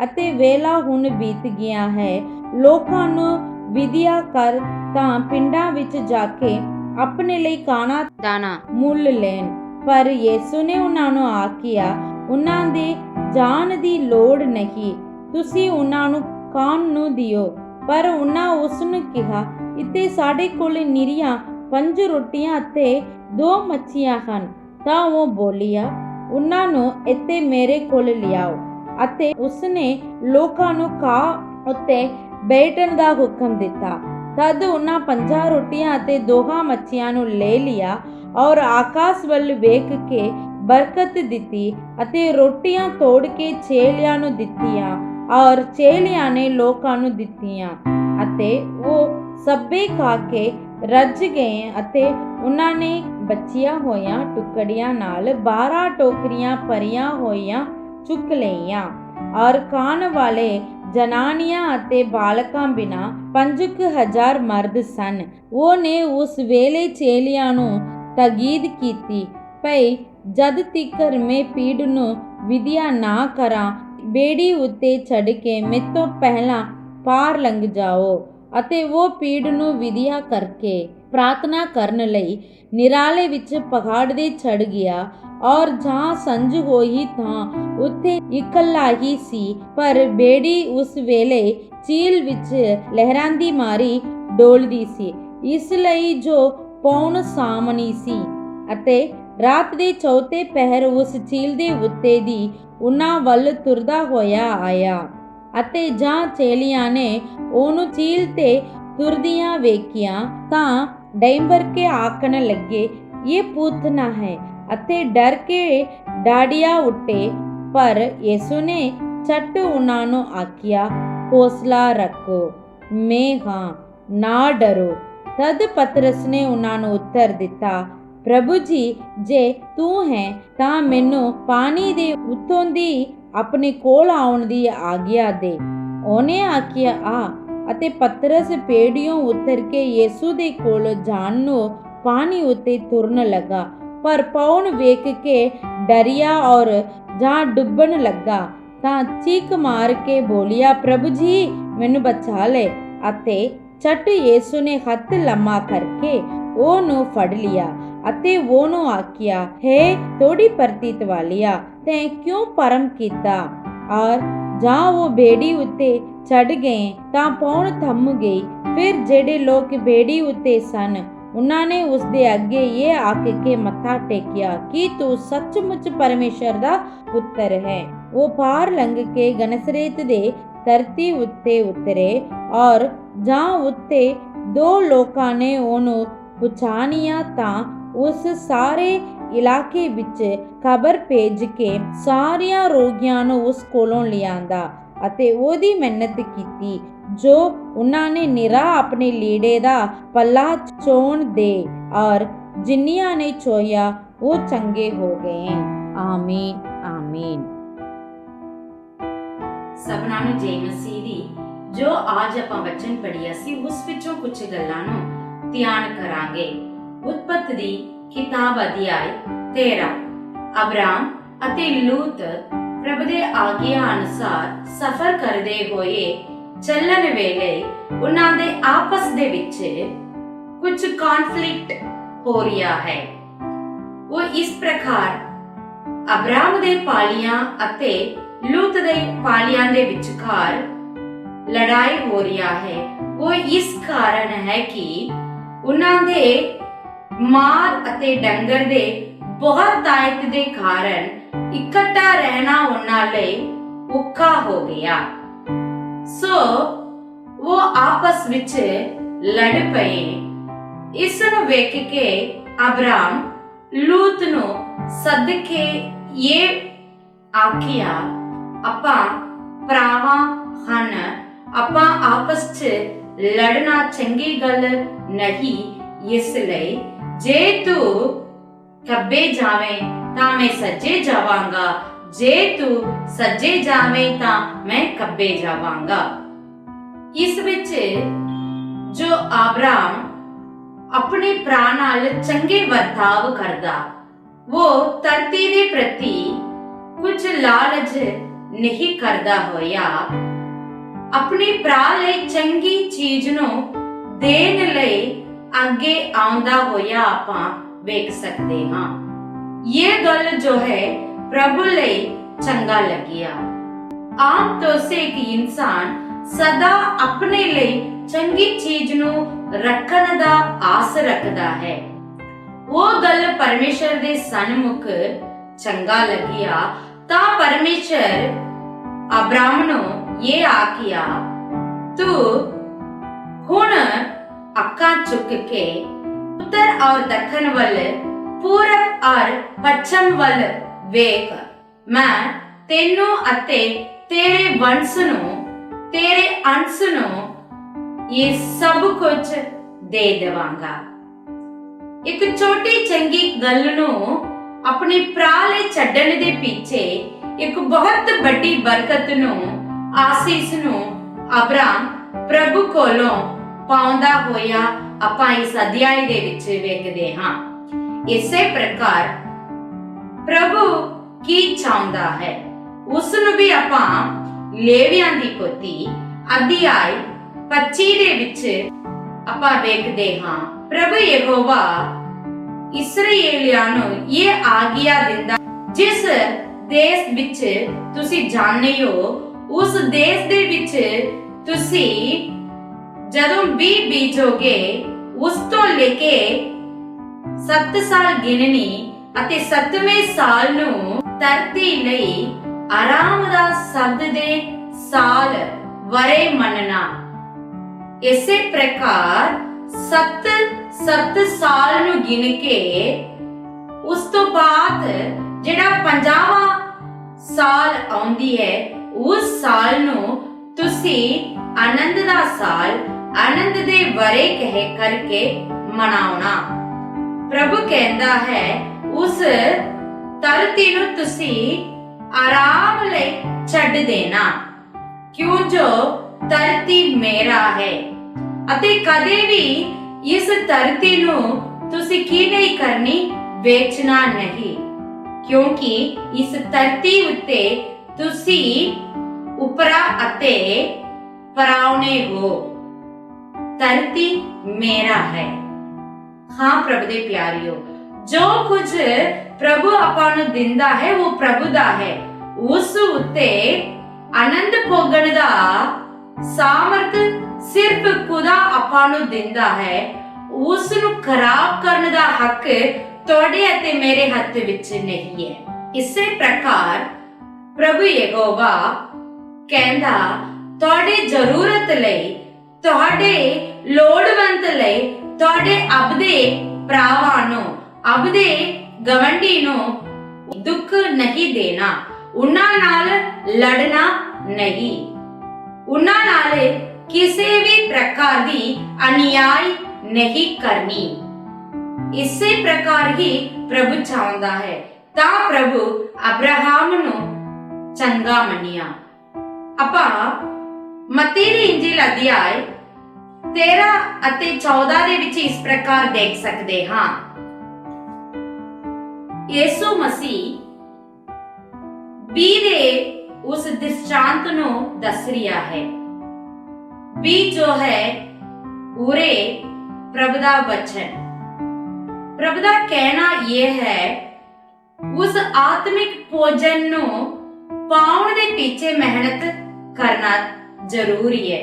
ਅਤੇ ਵੇਲਾ ਹੁਣ ਬੀਤ ਗਿਆ ਹੈ, ਲੋਕਾਂ ਨੂੰ ਵਿਦਿਆ ਕਰ ਤਾਂ ਪਿੰਡਾਂ ਵਿੱਚ ਜਾ ਕੇ ਆਪਣੇ ਲਈ ਖਾਣਾ ਦਾਣਾ ਮੁੱਲ ਲੈਣ। ਪਰ ਯਿਸੂ ਨੇ ਉਹਨਾਂ ਨੂੰ ਆਖਿਆ, ਉਹਨਾਂ ਦੇ ਜਾਣ ਦੀ ਲੋੜ ਨਹੀਂ, ਤੁਸੀਂ ਉਹਨਾਂ ਨੂੰ ਖਾਣ ਨੂੰ ਦਿਓ। ਪਰ ਉਹਨਾਂ ਉਸ ਨੂੰ ਕਿਹਾ, ਇੱਥੇ ਸਾਡੇ ਕੋਲ ਨਿਰੀਆਂ 5 ਰੋਟੀਆਂ ਅਤੇ 2 ਮੱਛੀਆਂ ਹਨ। ਤਾਂ ਉਹ ਬੋਲਿਆ, ਉਹਨਾਂ ਨੂੰ ਇੱਥੇ ਮੇਰੇ ਕੋਲ ਲਿਆਓ। ਅਤੇ ਉਸਨੇ ਲੋਕਾਂ ਨੂੰ ਘਾਹ ਉੱਤੇ ਬੈਠਣ ਦਾ ਹੁਕਮ ਦਿੱਤਾ। ਤਦ ਉਹਨਾਂ 5 ਰੋਟੀਆਂ ਅਤੇ 2 ਮੱਛੀਆਂ ਨੂੰ ਲੈ ਲਿਆ ਔਰ ਆਕਾਸ਼ ਵੱਲ ਵੇਖ ਕੇ ਬਰਕਤ ਦਿੱਤੀ ਅਤੇ ਰੋਟੀਆਂ ਤੋੜ ਕੇ ਚੇਲਿਆਂ ਨੂੰ ਦਿੱਤੀਆਂ ਔਰ ਚੇਲਿਆਂ ਨੇ ਲੋਕਾਂ ਨੂੰ ਦਿੱਤੀਆਂ ਅਤੇ ਉਹ ਸਭੇ ਖਾ ਕੇ ਰੱਜ ਗਏ। ਅਤੇ ਉਹਨਾਂ ਨੇ ਬਚੀਆਂ ਹੋਈਆਂ ਟੁਕੜੀਆਂ ਨਾਲ 12 ਟੋਕਰੀਆਂ ਭਰੀਆਂ ਹੋਈਆਂ ਚੁੱਕ ਲਈਆਂ। ਔਰ ਖਾਣ ਵਾਲੇ ਜਨਾਨੀਆਂ ਅਤੇ ਬਾਲਕਾਂ ਬਿਨਾਂ 5,000 ਮਰਦ ਸਨ। ਉਹਨੇ ਉਸ ਵੇਲੇ ਚੇਲਿਆਂ ਨੂੰ ਤਾਕੀਦ ਕੀਤੀ, ਭਈ ਜਦ ਤੀਕਰ ਮੈਂ ਭੀੜ ਨੂੰ ਵਿਦਿਆ ਨਾ ਕਰਾਂ, ਬੇੜੀ ਉੱਤੇ ਚੜ੍ਹ ਕੇ ਮੇਤੋਂ ਪਹਿਲਾਂ ਪਾਰ ਲੰਘ ਜਾਓ। ਅਤੇ ਉਹ ਭੀੜ ਨੂੰ ਵਿਦਿਆ ਕਰਕੇ ਪ੍ਰਾਰਥਨਾ ਕਰਨ ਲਈ ਨਿਰਾਲੇ ਵਿੱਚ ਪਹਾੜ ਦੇ ਚੜ੍ਹ ਗਿਆ। ਔਰ ਜਾਂ ਸੰਝ ਹੋਈ ਤਾਂ ਉੱਥੇ ਇਕੱਲਾ ਹੀ ਸੀ, ਪਰ ਬੇੜੀ ਉਸ ਵੇਲੇ ਝੀਲ ਵਿੱਚ ਲਹਿਰਾਂ ਦੀ ਮਾਰੀ ਡੋਲਦੀ ਸੀ, ਇਸ ਲਈ ਜੋ ਪੌਣ ਸਾਹਮਣੀ ਸੀ। ਅਤੇ ਰਾਤ ਦੇ ਚੌਥੇ ਪਹਿਰ ਉਸ ਝੀਲ ਦੇ ਉੱਤੇ ਦੀ ਉਹਨਾਂ ਵੱਲ ਤੁਰਦਾ ਹੋਇਆ ਆਇਆ। ਅਤੇ ਜਾਂ ਚੇਲਿਆਂ ਨੇ ਉਹਨੂੰ ਝੀਲ ਤੇ ਤੁਰਦਿਆਂ ਵੇਖਿਆ ਤਾਂ ਡੈਂਬਰ ਕੇ ਆਖਣ ਲੱਗੇ, ਇਹ ਭੂਤ ਨਾ ਹੈ, ਅਤੇ ਡਰ ਕੇ ਡਾਢੀਆਂ ਉੱਠੇ। ਪਰ ਯਿਸੂ ਨੇ ਝੱਟ ਉਹਨਾਂ ਨੂੰ ਆਖਿਆ, ਹੌਸਲਾ ਰੱਖੋ, ਮੈਂ ਹਾਂ, ਨਾ ਡਰੋ। ਤਦ ਪਤਰਸ ਨੇ ਉਹਨਾਂ ਨੂੰ ਉੱਤਰ ਦਿੱਤਾ, ਪ੍ਰਭੂ ਜੀ, ਜੇ ਤੂੰ ਹੈ ਤਾਂ ਮੈਨੂੰ ਪਾਣੀ ਦੇ ਉੱਤੋਂ ਦੀ ਆਪਣੇ ਕੋਲ ਆਉਣ ਦੀ ਆਗਿਆ ਦੇ। ਉਹਨੇ ਆਖਿਆ, ਆ। ਅਤੇ ਪਤਰਸ ਪੇੜੀਓਂ ਉਤਰ ਕੇ ਯਿਸੂ ਦੇ ਕੋਲ ਜਾਣ ਨੂੰ ਪਾਣੀ ਉੱਤੇ ਤੁਰਨ ਲੱਗਾ, ਪਰ ਪੌਣ ਵੇਖ ਕੇ ਡਰਿਆ ਔਰ ਜਾਂ ਡੁੱਬਣ ਲੱਗਾ ਤਾਂ ਚੀਕ ਮਾਰ ਕੇ ਬੋਲਿਆ, ਪ੍ਰਭੂ ਜੀ, ਮੈਨੂੰ ਬਚਾ ਲੈ। ਅਤੇ ਝੱਟ ਯਿਸੂ ਨੇ ਹੱਥ ਲੰਮਾ ਕਰਕੇ ਉਹਨੂੰ ਫੜ ਲਿਆ ਅਤੇ ਉਹਨੂੰ ਆਖਿਆ, ਹੇ ਥੋੜੀ ਪ੍ਰਤੀਤ ਵਾਲਿਆ, ਤੈਂ ਕਿਉਂ ਭਰਮ ਕੀਤਾ? ਔਰ ਜਾਂ ਉਹ ਬੇੜੀ ਉੱਤੇ ਚੜ੍ਹ ਗਏ ਤਾਂ ਪੌਣ ਥੰਮ ਗਈ। ਫਿਰ ਜਿਹੜੇ ਲੋਕ ਬੇੜੀ ਉੱਤੇ ਸਨ, ਉਹਨਾਂ ਨੇ ਉਸ ਦੇ ਅੱਗੇ ਇਹ ਆਖ ਕੇ ਮੱਥਾ ਟੇਕਿਆ ਕਿ ਤੂੰ ਸੱਚਮੁੱਚ ਪਰਮੇਸ਼ਰ ਦਾ ਪੁੱਤਰ ਹੈ। ਉਹ ਪਾਰ ਲੰਘ ਕੇ ਗਨਸਰੇਤ ਦੇ ਧਰਤੀ ਉੱਤੇ ਉਤਰੇ। ਔਰ ਜਾਂ ਉੱਤੇ 2 ਲੋਕਾਂ ਨੇ ਉਹਨੂੰ ਪਛਾਣਿਆ ਤਾਂ ਉਸ ਸਾਰੇ ਇਲਾਕੇ ਵਿੱਚ ਖਬਰ ਭੇਜ ਕੇ ਸਾਰਿਆਂ ਰੋਗੀਆਂ ਨੂੰ ਉਸ ਕੋਲੋਂ ਲਿਆਂਦਾ ਅਤੇ ਉਹਦੀ ਮਿਹਨਤ ਕੀਤੀ, ਜੋ ਉਹਨਾਂ ਨੇ ਨਿਰਾ ਆਪਣੇ ਲੀੜੇ ਦਾ ਪੱਲਾ ਚੋਣ ਦੇ। ਔਰ ਜਿੰਨੀਆਂ ਨੇ ਚੋਇਆ ਉਹ ਚੰਗੇ ਹੋ ਗਏ। ਆਮੀਨ, ਆਮੀਨ। ਸਭਨਾਂ ਨੂੰ ਜੈ ਮਸੀਹ ਦੀ। ਜੋ ਅੱਜ ਆਪਾਂ ਵਚਨ ਪੜ੍ਹਿਆ ਸੀ, ਉਸ ਵਿੱਚੋਂ ਕੁਝ ਗੱਲਾਂ ਨੂੰ ਧਿਆਨ ਕਰਾਂਗੇ। ਉਤਪਤ ਦੀ ਕਿਤਾਬ ਅਧਿਆਇ 13। ਅਬਰਾਮ ਅਤੇ ਲੂਤ ਪ੍ਰਭੂ ਦੇ ਆਗਿਆ ਅਨੁਸਾਰ ਸਫ਼ਰ ਕਰਦੇ ਹੋਏ ਚੱਲਣ ਵੇਲੇ ਉਹਨਾਂ ਦੇ ਆਪਸ ਦੇ ਵਿੱਚ ਕੁਝ ਕੌਨਫਲਿਕਟ ਹੋ ਰਿਹਾ ਹੈ। ਉਹ ਇਸ ਪ੍ਰਕਾਰ ਅਬਰਾਮ ਦੇ ਪਾਲੀਆਂ ਅਤੇ ਲੂਤ ਦੇ ਪਾਲੀਆਂ ਦੇ ਵਿਚਕਾਰ ਲੜਾਈ ਹੋ ਰਿਹਾ ਹੈ। ਉਹ ਇਸ ਕਾਰਨ ਹੈ ਕਿ ਉਹਨਾਂ ਦੇ ਮਾਲ ਅਤੇ ਡੰਗਰ ਦੇ ਬਹੁਤ ਤਾਇਤ ਦੇ ਕਾਰਨ ਇਕੱਠਾ ਰਹਿਣਾ ਉਹਨਾਂ ਲਈ ਔਖਾ ਹੋ ਗਿਆ। ਸੋ ਉਹ ਆਪਸ ਵਿੱਚ ਲੜ ਪਏ। ਇਸ ਨੂੰ ਵੇਖ ਕੇ ਅਬਰਾਮ ਲੂਤ ਨੂੰ ਸੱਦ ਕੇ ਇਹ ਆਖਿਆ, ਆਪਾਂ ਭਰਾਵਾਂ ਹਨ, ਆਪਾਂ ਆਪਸ 'ਚ ਲੜਨਾ ਚੰਗੀ ਗੱਲ ਨਹੀਂ। ਇਸ ਲਈ ਜੇ ਤੂੰ ਖੱਬੇ ਜਾਵੇਂ ਤਾਂ ਮੈਂ ਸੱਜੇ ਜਾਵਾਂਗਾ, ਜੇ ਤੂੰ ਸੱਜੇ ਜਾਵੇਂ ਤਾਂ ਮੈਂ ਖੱਬੇ ਜਾਵਾਂਗਾ। ਇਸ ਵਿੱਚ ਜੋ ਅਬਰਾਮ ਆਪਣੇ ਭਰਾ ਨਾਲ ਚੰਗੇ ਵਰਤਾਵ ਕਰਦਾ, ਉਹ ਧਰਤੀ ਦੇ ਪ੍ਰਤੀ ਕੁਝ ਲਾਲਚ ਨਹੀਂ ਕਰਦਾ ਹੋਇਆ ਆਪਣੇ ਭਰਾ ਲਈ ਚੰਗੀ ਚੀਜ਼ ਨੂੰ ਦੇਣ ਲਈ ਅੱਗੇ ਆਉਂਦਾ ਹੋਇਆ ਆਪਾਂ ਵੇਖ ਸਕਦੇ ਹਾਂ। ਇਹ ਗੱਲ ਜੋ ਹੈ ਪ੍ਰਭੂ ਲਈ ਚੰਗਾ ਲੱਗਿਆ। ਆਮ ਤੌਰ ਸੇ ਇੱਕ ਇਨਸਾਨ ਸਦਾ ਆਪਣੇ ਲਈ ਚੰਗੀ ਚੀਜ਼ ਨੂੰ ਰੱਖਣ ਦਾ ਆਸ ਰੱਖਦਾ ਹੈ। ਉਹ ਗੱਲ ਪਰਮੇਸ਼ਰ ਦੇ ਸਨਮੁਖ ਚੰਗਾ ਲੱਗਿਆ ਤਾਂ ਪਰਮੇਸ਼ਰ ਅਬਰਾਮ ਨੂੰ ਇਹ ਆਖਿਆ, ਤੂੰ ਹੁਣ ਅੱਖਾਂ ਚੁੱਕ ਕੇ ਉੱਤਰ ਔਰ ਦੱਖਣ ਵੱਲ, ਪੂਰਬ ਔਰ ਪੱਛਮ ਵੱਲ ਵੇਖ। ਮੈਂ ਤੈਨੂੰ ਅਤੇ ਤੇਰੇ ਵੰਸ਼ ਨੂੰ, ਤੇਰੇ ਅੰਸ਼ ਨੂੰ ਇਹ ਸਭ ਕੁਝ ਦੇ ਦੇਵਾਂਗਾ। ਇੱਕ ਛੋਟੀ ਚੰਗੀ ਗੱਲ ਨੂੰ ਆਪਣੇ ਭਰਾ ਲਈ ਛੱਡਣ ਦੇ ਪਿੱਛੇ ਇੱਕ ਬਹੁਤ ਵੱਡੀ ਬਰਕਤ ਨੂੰ, ਆਸੀਸ ਨੂੰ ਅਬਰਾਮ ਪ੍ਰਭੂ ਕੋਲੋਂ ਪਾਉਂਦਾ ਹੋਇਆ ਆਪਾਂ ਇਸ ਅਧਿਆਇ ਦੇ ਵਿੱਚ ਵੇਖਦੇ ਹਾਂ। ਇਸੇ ਪ੍ਰਕਾਰ ਪ੍ਰਭੂ ਕੀ ਚਾਹੁੰਦਾ ਹੈ ਉਸ ਨੂੰ ਵੀ ਆਪਾਂ ਲੇਵੀਆਂ ਦੀ ਪੋਥੀ ਅਧਿਆਇ 25 ਦੇ ਵਿੱਚ ਆਪਾਂ ਵੇਖਦੇ ਹਾਂ। ਪ੍ਰਭੂ ਯਹੋਵਾ ਇਸਰਾਏਲੀਆਂ ਨੂੰ ਇਹ ਆਗਿਆ ਦਿੰਦਾ, ਜਿਸ ਦੇਸ਼ ਵਿੱਚ ਤੁਸੀਂ ਜਾਂਦੇ ਹੋ ਉਸ ਦੇਸ਼ ਦੇ ਵਿੱਚ ਤੁਸੀਂ ਜਦੋਂ ਬੀਜੋਗੇ ਉਸ ਤੋਂ ਲੈ ਕੇ 7 ਸਾਲ ਗਿਣਨੀ ਅਤੇ 7ਵੇਂ ਸਾਲ ਨੂੰ ਧਰਤੀ ਲਈ ਆਰਾਮ ਦਾ ਸ਼ਬਦ ਦੇ ਸਾਲ ਵਰੇ ਮੰਨਣਾ। ਇਸੇ ਪ੍ਰਕਾਰ 7 ਸਾਲ ਨੂੰ ਗਿਣ ਕੇ ਉਸ ਤੋਂ ਬਾਅਦ ਜਿਹੜਾ 50ਵਾਂ ਸਾਲ ਆਉਂਦੀ ਹੈ ਉਸ ਸਾਲ ਨੂੰ ਤੁਸੀਂ ਆਨੰਦ ਦਾ ਸਾਲ, ਆਨੰਦ ਦੇ ਵਰੇ ਕਹਿ ਕਰਕੇ ਮਨਾਉਣਾ। ਪ੍ਰਭੂ ਕਹਿੰਦਾ ਹੈ ਉਸ ਧਰਤੀ ਨੂੰ ਤੁਸੀਂ ਆਰਾਮ ਲਈ ਛੱਡ ਦੇਣਾ, ਕਿਉਂ ਜੋ ਧਰਤੀ ਮੇਰਾ ਹੈ ਅਤੇ ਕਦੇ ਵੀ ਇਸ ਧਰਤੀ ਨੂੰ ਤੁਸੀਂ ਕੀ ਨਹੀਂ ਕਰਨੀ, ਵੇਚਣਾ ਨਹੀਂ, ਕਿਉਂਕਿ ਇਸ ਧਰਤੀ ਉੱਤੇ ਤੁਸੀਂ ਉਪਰਾ ਅਤੇ ਪਰਾਉਣੇ ਹੋ। ਧਰਤੀ ਮੇਰਾ ਹੈ। ਹਾਂ ਪ੍ਰਭੂ ਦੇ ਪਿਆਰਿਓ, ਜੋ ਕੁਝ ਪ੍ਰਭੂ ਆਪਾਂ ਨੂੰ ਦਿੰਦਾ ਹੈ ਉਹ ਪ੍ਰਭੂ ਦਾ ਹੈ। ਉਸ ਉੱਤੇ ਆਨੰਦ ਭੋਗਣ ਦਾ ਸਾਮਰਥ ਸਿਰਫ ਖੁਦਾ ਆਪਾਂ ਨੂੰ ਦਿੰਦਾ ਹੈ। ਉਸ ਨੂੰ ਖਰਾਬ ਕਰਨ ਦਾ ਹੱਕ ਤੁਹਾਡੇ ਅਤੇ ਮੇਰੇ ਹੱਥ ਵਿੱਚ ਨਹੀਂ ਹੈ। ਇਸੇ ਪ੍ਰਕਾਰ ਪ੍ਰਭੂ ਯਹੋਵਾ ਕਹਿੰਦਾ ਤੁਹਾਡੇ ਜ਼ਰੂਰਤ ਲਈ, ਤੁਹਾਡੇ ਲੋੜਵੰਦ ਲਈ, ਤੁਹਾਡੇ ਅਬਦੇ ਭਰਾਵਾਂ ਨੂੰ, ਅਬਦੇ ਗਵੰਡੀ ਨੂੰ ਦੁੱਖ ਨਹੀਂ ਦੇਣਾ, ਉਹਨਾਂ ਨਾਲ ਲੜਨਾ ਨਹੀਂ, ਉਹਨਾਂ ਨਾਲ ਕਿਸੇ ਵੀ ਪ੍ਰਕਾਰ ਦੀ ਅਨਿਆਇ ਨਹੀਂ ਕਰਨੀ। ਇਸੇ ਪ੍ਰਕਾਰ ਹੀ ਪ੍ਰਭੂ ਚਾਹੁੰਦਾ ਹੈ। ਤਾਂ ਪ੍ਰਭੂ ਅਬਰਾਹਮ ਨੂੰ ਚੰਗਾ ਮੰਨਿਆ। ਆਪਾਂ ਮਤੀ ਦੀ ਇੰਜੀਲ ਅਧਿਆਇ 13 ਅਤੇ 14 ਦੇ ਵਿੱਚ ਇਸ ਪ੍ਰਕਾਰ ਦੇਖ ਸਕਦੇ ਹਾਂ। ਯਿਸੂ ਮਸੀਹ ਬੀ ਦੇ ਉਸ ਦ੍ਰਿਸ਼ਟਾਂਤ ਨੂੰ ਦੱਸ ਰਿਹਾ ਹੈ। ਬੀ ਜੋ ਹੈ ਉਰੇ ਪ੍ਰਭੂ ਦਾ ਵਚਨ। ਪ੍ਰਭੂ ਦਾ ਕਹਿਣਾ ਇਹ ਹੈ ਉਸ ਆਤਮਿਕ ਭੋਜਨ ਨੂੰ ਪਾਉਣ ਦੇ ਪਿੱਛੇ ਮਿਹਨਤ ਕਰਨਾ ਜ਼ਰੂਰੀ ਹੈ।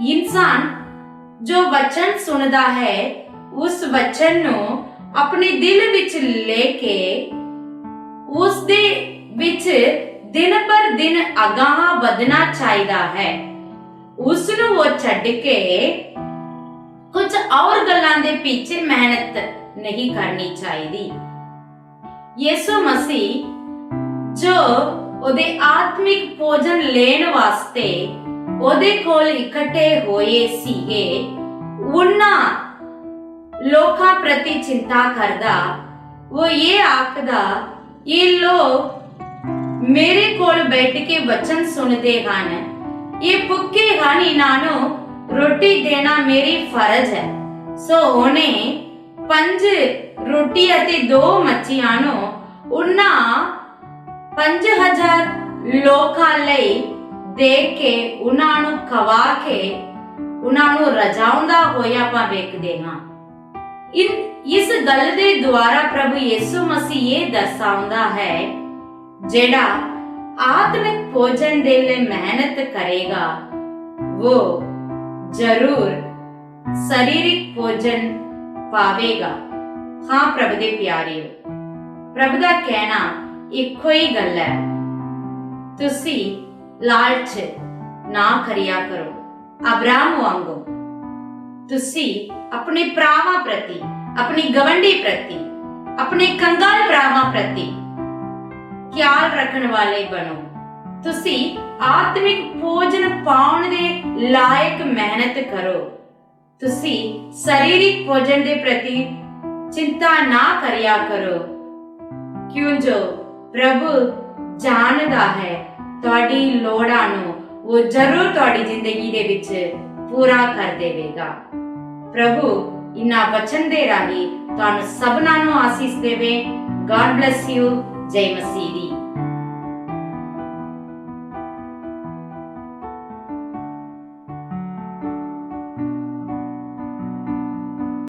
ਇਨਸਾਨ ਜੋ ਵਚਨ ਸੁਣਦਾ ਹੈ ਉਸ ਵਚਨ ਨੂੰ ਆਪਣੇ ਦਿਲ ਵਿੱਚ ਲੈ ਕੇ ਉਸ ਦੇ ਵਿੱਚ ਦਿਨ ਪਰ ਦਿਨ ਅਗਾਂਹ ਵਧਣਾ ਚਾਹੀਦਾ ਹੈ। ਉਸ ਨੂੰ ਉਹ ਛੱਡ ਕੇ ਕੁਝ ਹੋਰ ਗੱਲਾਂ ਦੇ ਪਿੱਛੇ ਮਿਹਨਤ ਨਹੀਂ ਕਰਨੀ ਚਾਹੀਦੀ। ਯਿਸੂ ਮਸੀਹ ਜੋ ਉਹਦੇ ਆਤਮਿਕ ਭੋਜਨ ਲੈਣ ਵਾਸਤੇ ਉਹਦੇ ਕੋਲ ਇਕੱਠੇ ਹੋਏ ਸੀਗੇ, ਉਹਨਾਂ ਲੋਕਾਂ ਪ੍ਰਤੀ ਚਿੰਤਾ ਕਰਦਾ। ਉਹ ਇਹ ਆਖਦਾ, ਇਹ ਲੋਕ ਮੇਰੇ ਕੋਲ ਬੈਠ ਕੇ ਵਚਨ ਸੁਣਦੇ ਹਨ, ਇਹ ਭੁੱਖੇ ਹਨ, ਇਹਨਾਂ ਨੂੰ ਰੋਟੀ ਦੇਣਾ ਮੇਰੀ ਫਰਜ਼ ਹੈ। ਸੋ ਉਹਨੇ 5 ਰੋਟੀ ਅਤੇ 2 ਮੱਛੀਆਂ ਨੂੰ ਉਹਨਾਂ 5000 ਲੋਕਾਂ ਲਈ ਦੇ ਕੇ ਉਹਨਾਂ ਨੂੰ ਖਵਾ ਕੇ ਉਹਨਾਂ ਨੂੰ ਰਜਾਉਂਦਾ ਹੋਇਆ ਆਪਾਂ ਵੇਖਦੇ ਹਾਂ। ਇਸ ਗੱਲ ਦੇ ਦੁਆਰਾ ਪ੍ਰਭੂ ਯਿਸੂ ਮਸੀਹ ਇਹ ਦਰਸਾਉਂਦਾ ਹੈ, ਜਿਹੜਾ ਆਤਮਿਕ ਭੋਜਨ ਦੇ ਲਈ ਮਿਹਨਤ ਕਰੇਗਾ ਉਹ ਜ਼ਰੂਰ ਸਰੀਰਕ ਭੋਜਨ ਪਾਵੇਗਾ। ਹਾਂ ਪ੍ਰਭੂ ਦੇ ਪਿਆਰਿਓ, ਪ੍ਰਭੂ ਦਾ ਕਹਿਣਾ ਇੱਕੋ ਹੀ ਗੱਲ ਹੈ, ਤੁਸੀਂ ਲਾਲਚ ਨਾ ਕਰਿਆ ਕਰੋ। ਅਬਰਾਮ ਵਾਂਗੂ ਤੁਸੀਂ ਆਪਣੇ ਭਰਾਵਾਂ ਪ੍ਰਤੀ, ਆਪਣੀ ਗਵੰਡੀ ਪ੍ਰਤੀ, ਆਪਣੇ ਕੰਗਾਲ ਭਰਾਵਾਂ ਪ੍ਰਤੀ ਖਿਆਲ ਰੱਖਣ ਵਾਲੇ ਬਣੋ। ਤੁਸੀਂ ਆਤਮਿਕ ਭੋਜਨ ਪਾਉਣ ਦੇ ਲਾਇਕ ਮਿਹਨਤ ਕਰੋ। ਤੁਸੀਂ ਸਰੀਰਕ ਭੋਜਨ ਦੇ ਪ੍ਰਤੀ ਚਿੰਤਾ ਨਾ ਕਰਿਆ ਕਰੋ, ਕਿਉਂ ਜੋ ਪ੍ਰਭੂ ਜਾਣਦਾ ਹੈ ਤੁਹਾਡੀ ਲੋੜਾਂ ਨੂੰ ਉਹ ਜ਼ਰੂਰ ਤੁਹਾਡੀ ਜ਼ਿੰਦਗੀ ਦੇ ਵਿੱਚ ਪੂਰਾ ਕਰ ਦੇਵੇਗਾ। ਪ੍ਰਭੂ ਇਨ੍ਹਾਂ ਵਚਨ ਦੇ ਰਾਹੀਂ ਤੁਹਾਨੂੰ ਸਭਨਾਂ ਨੂੰ ਆਸੀਸ ਦੇਵੇ। God bless you. ਜੈ ਮਸੀਹ ਦੀ।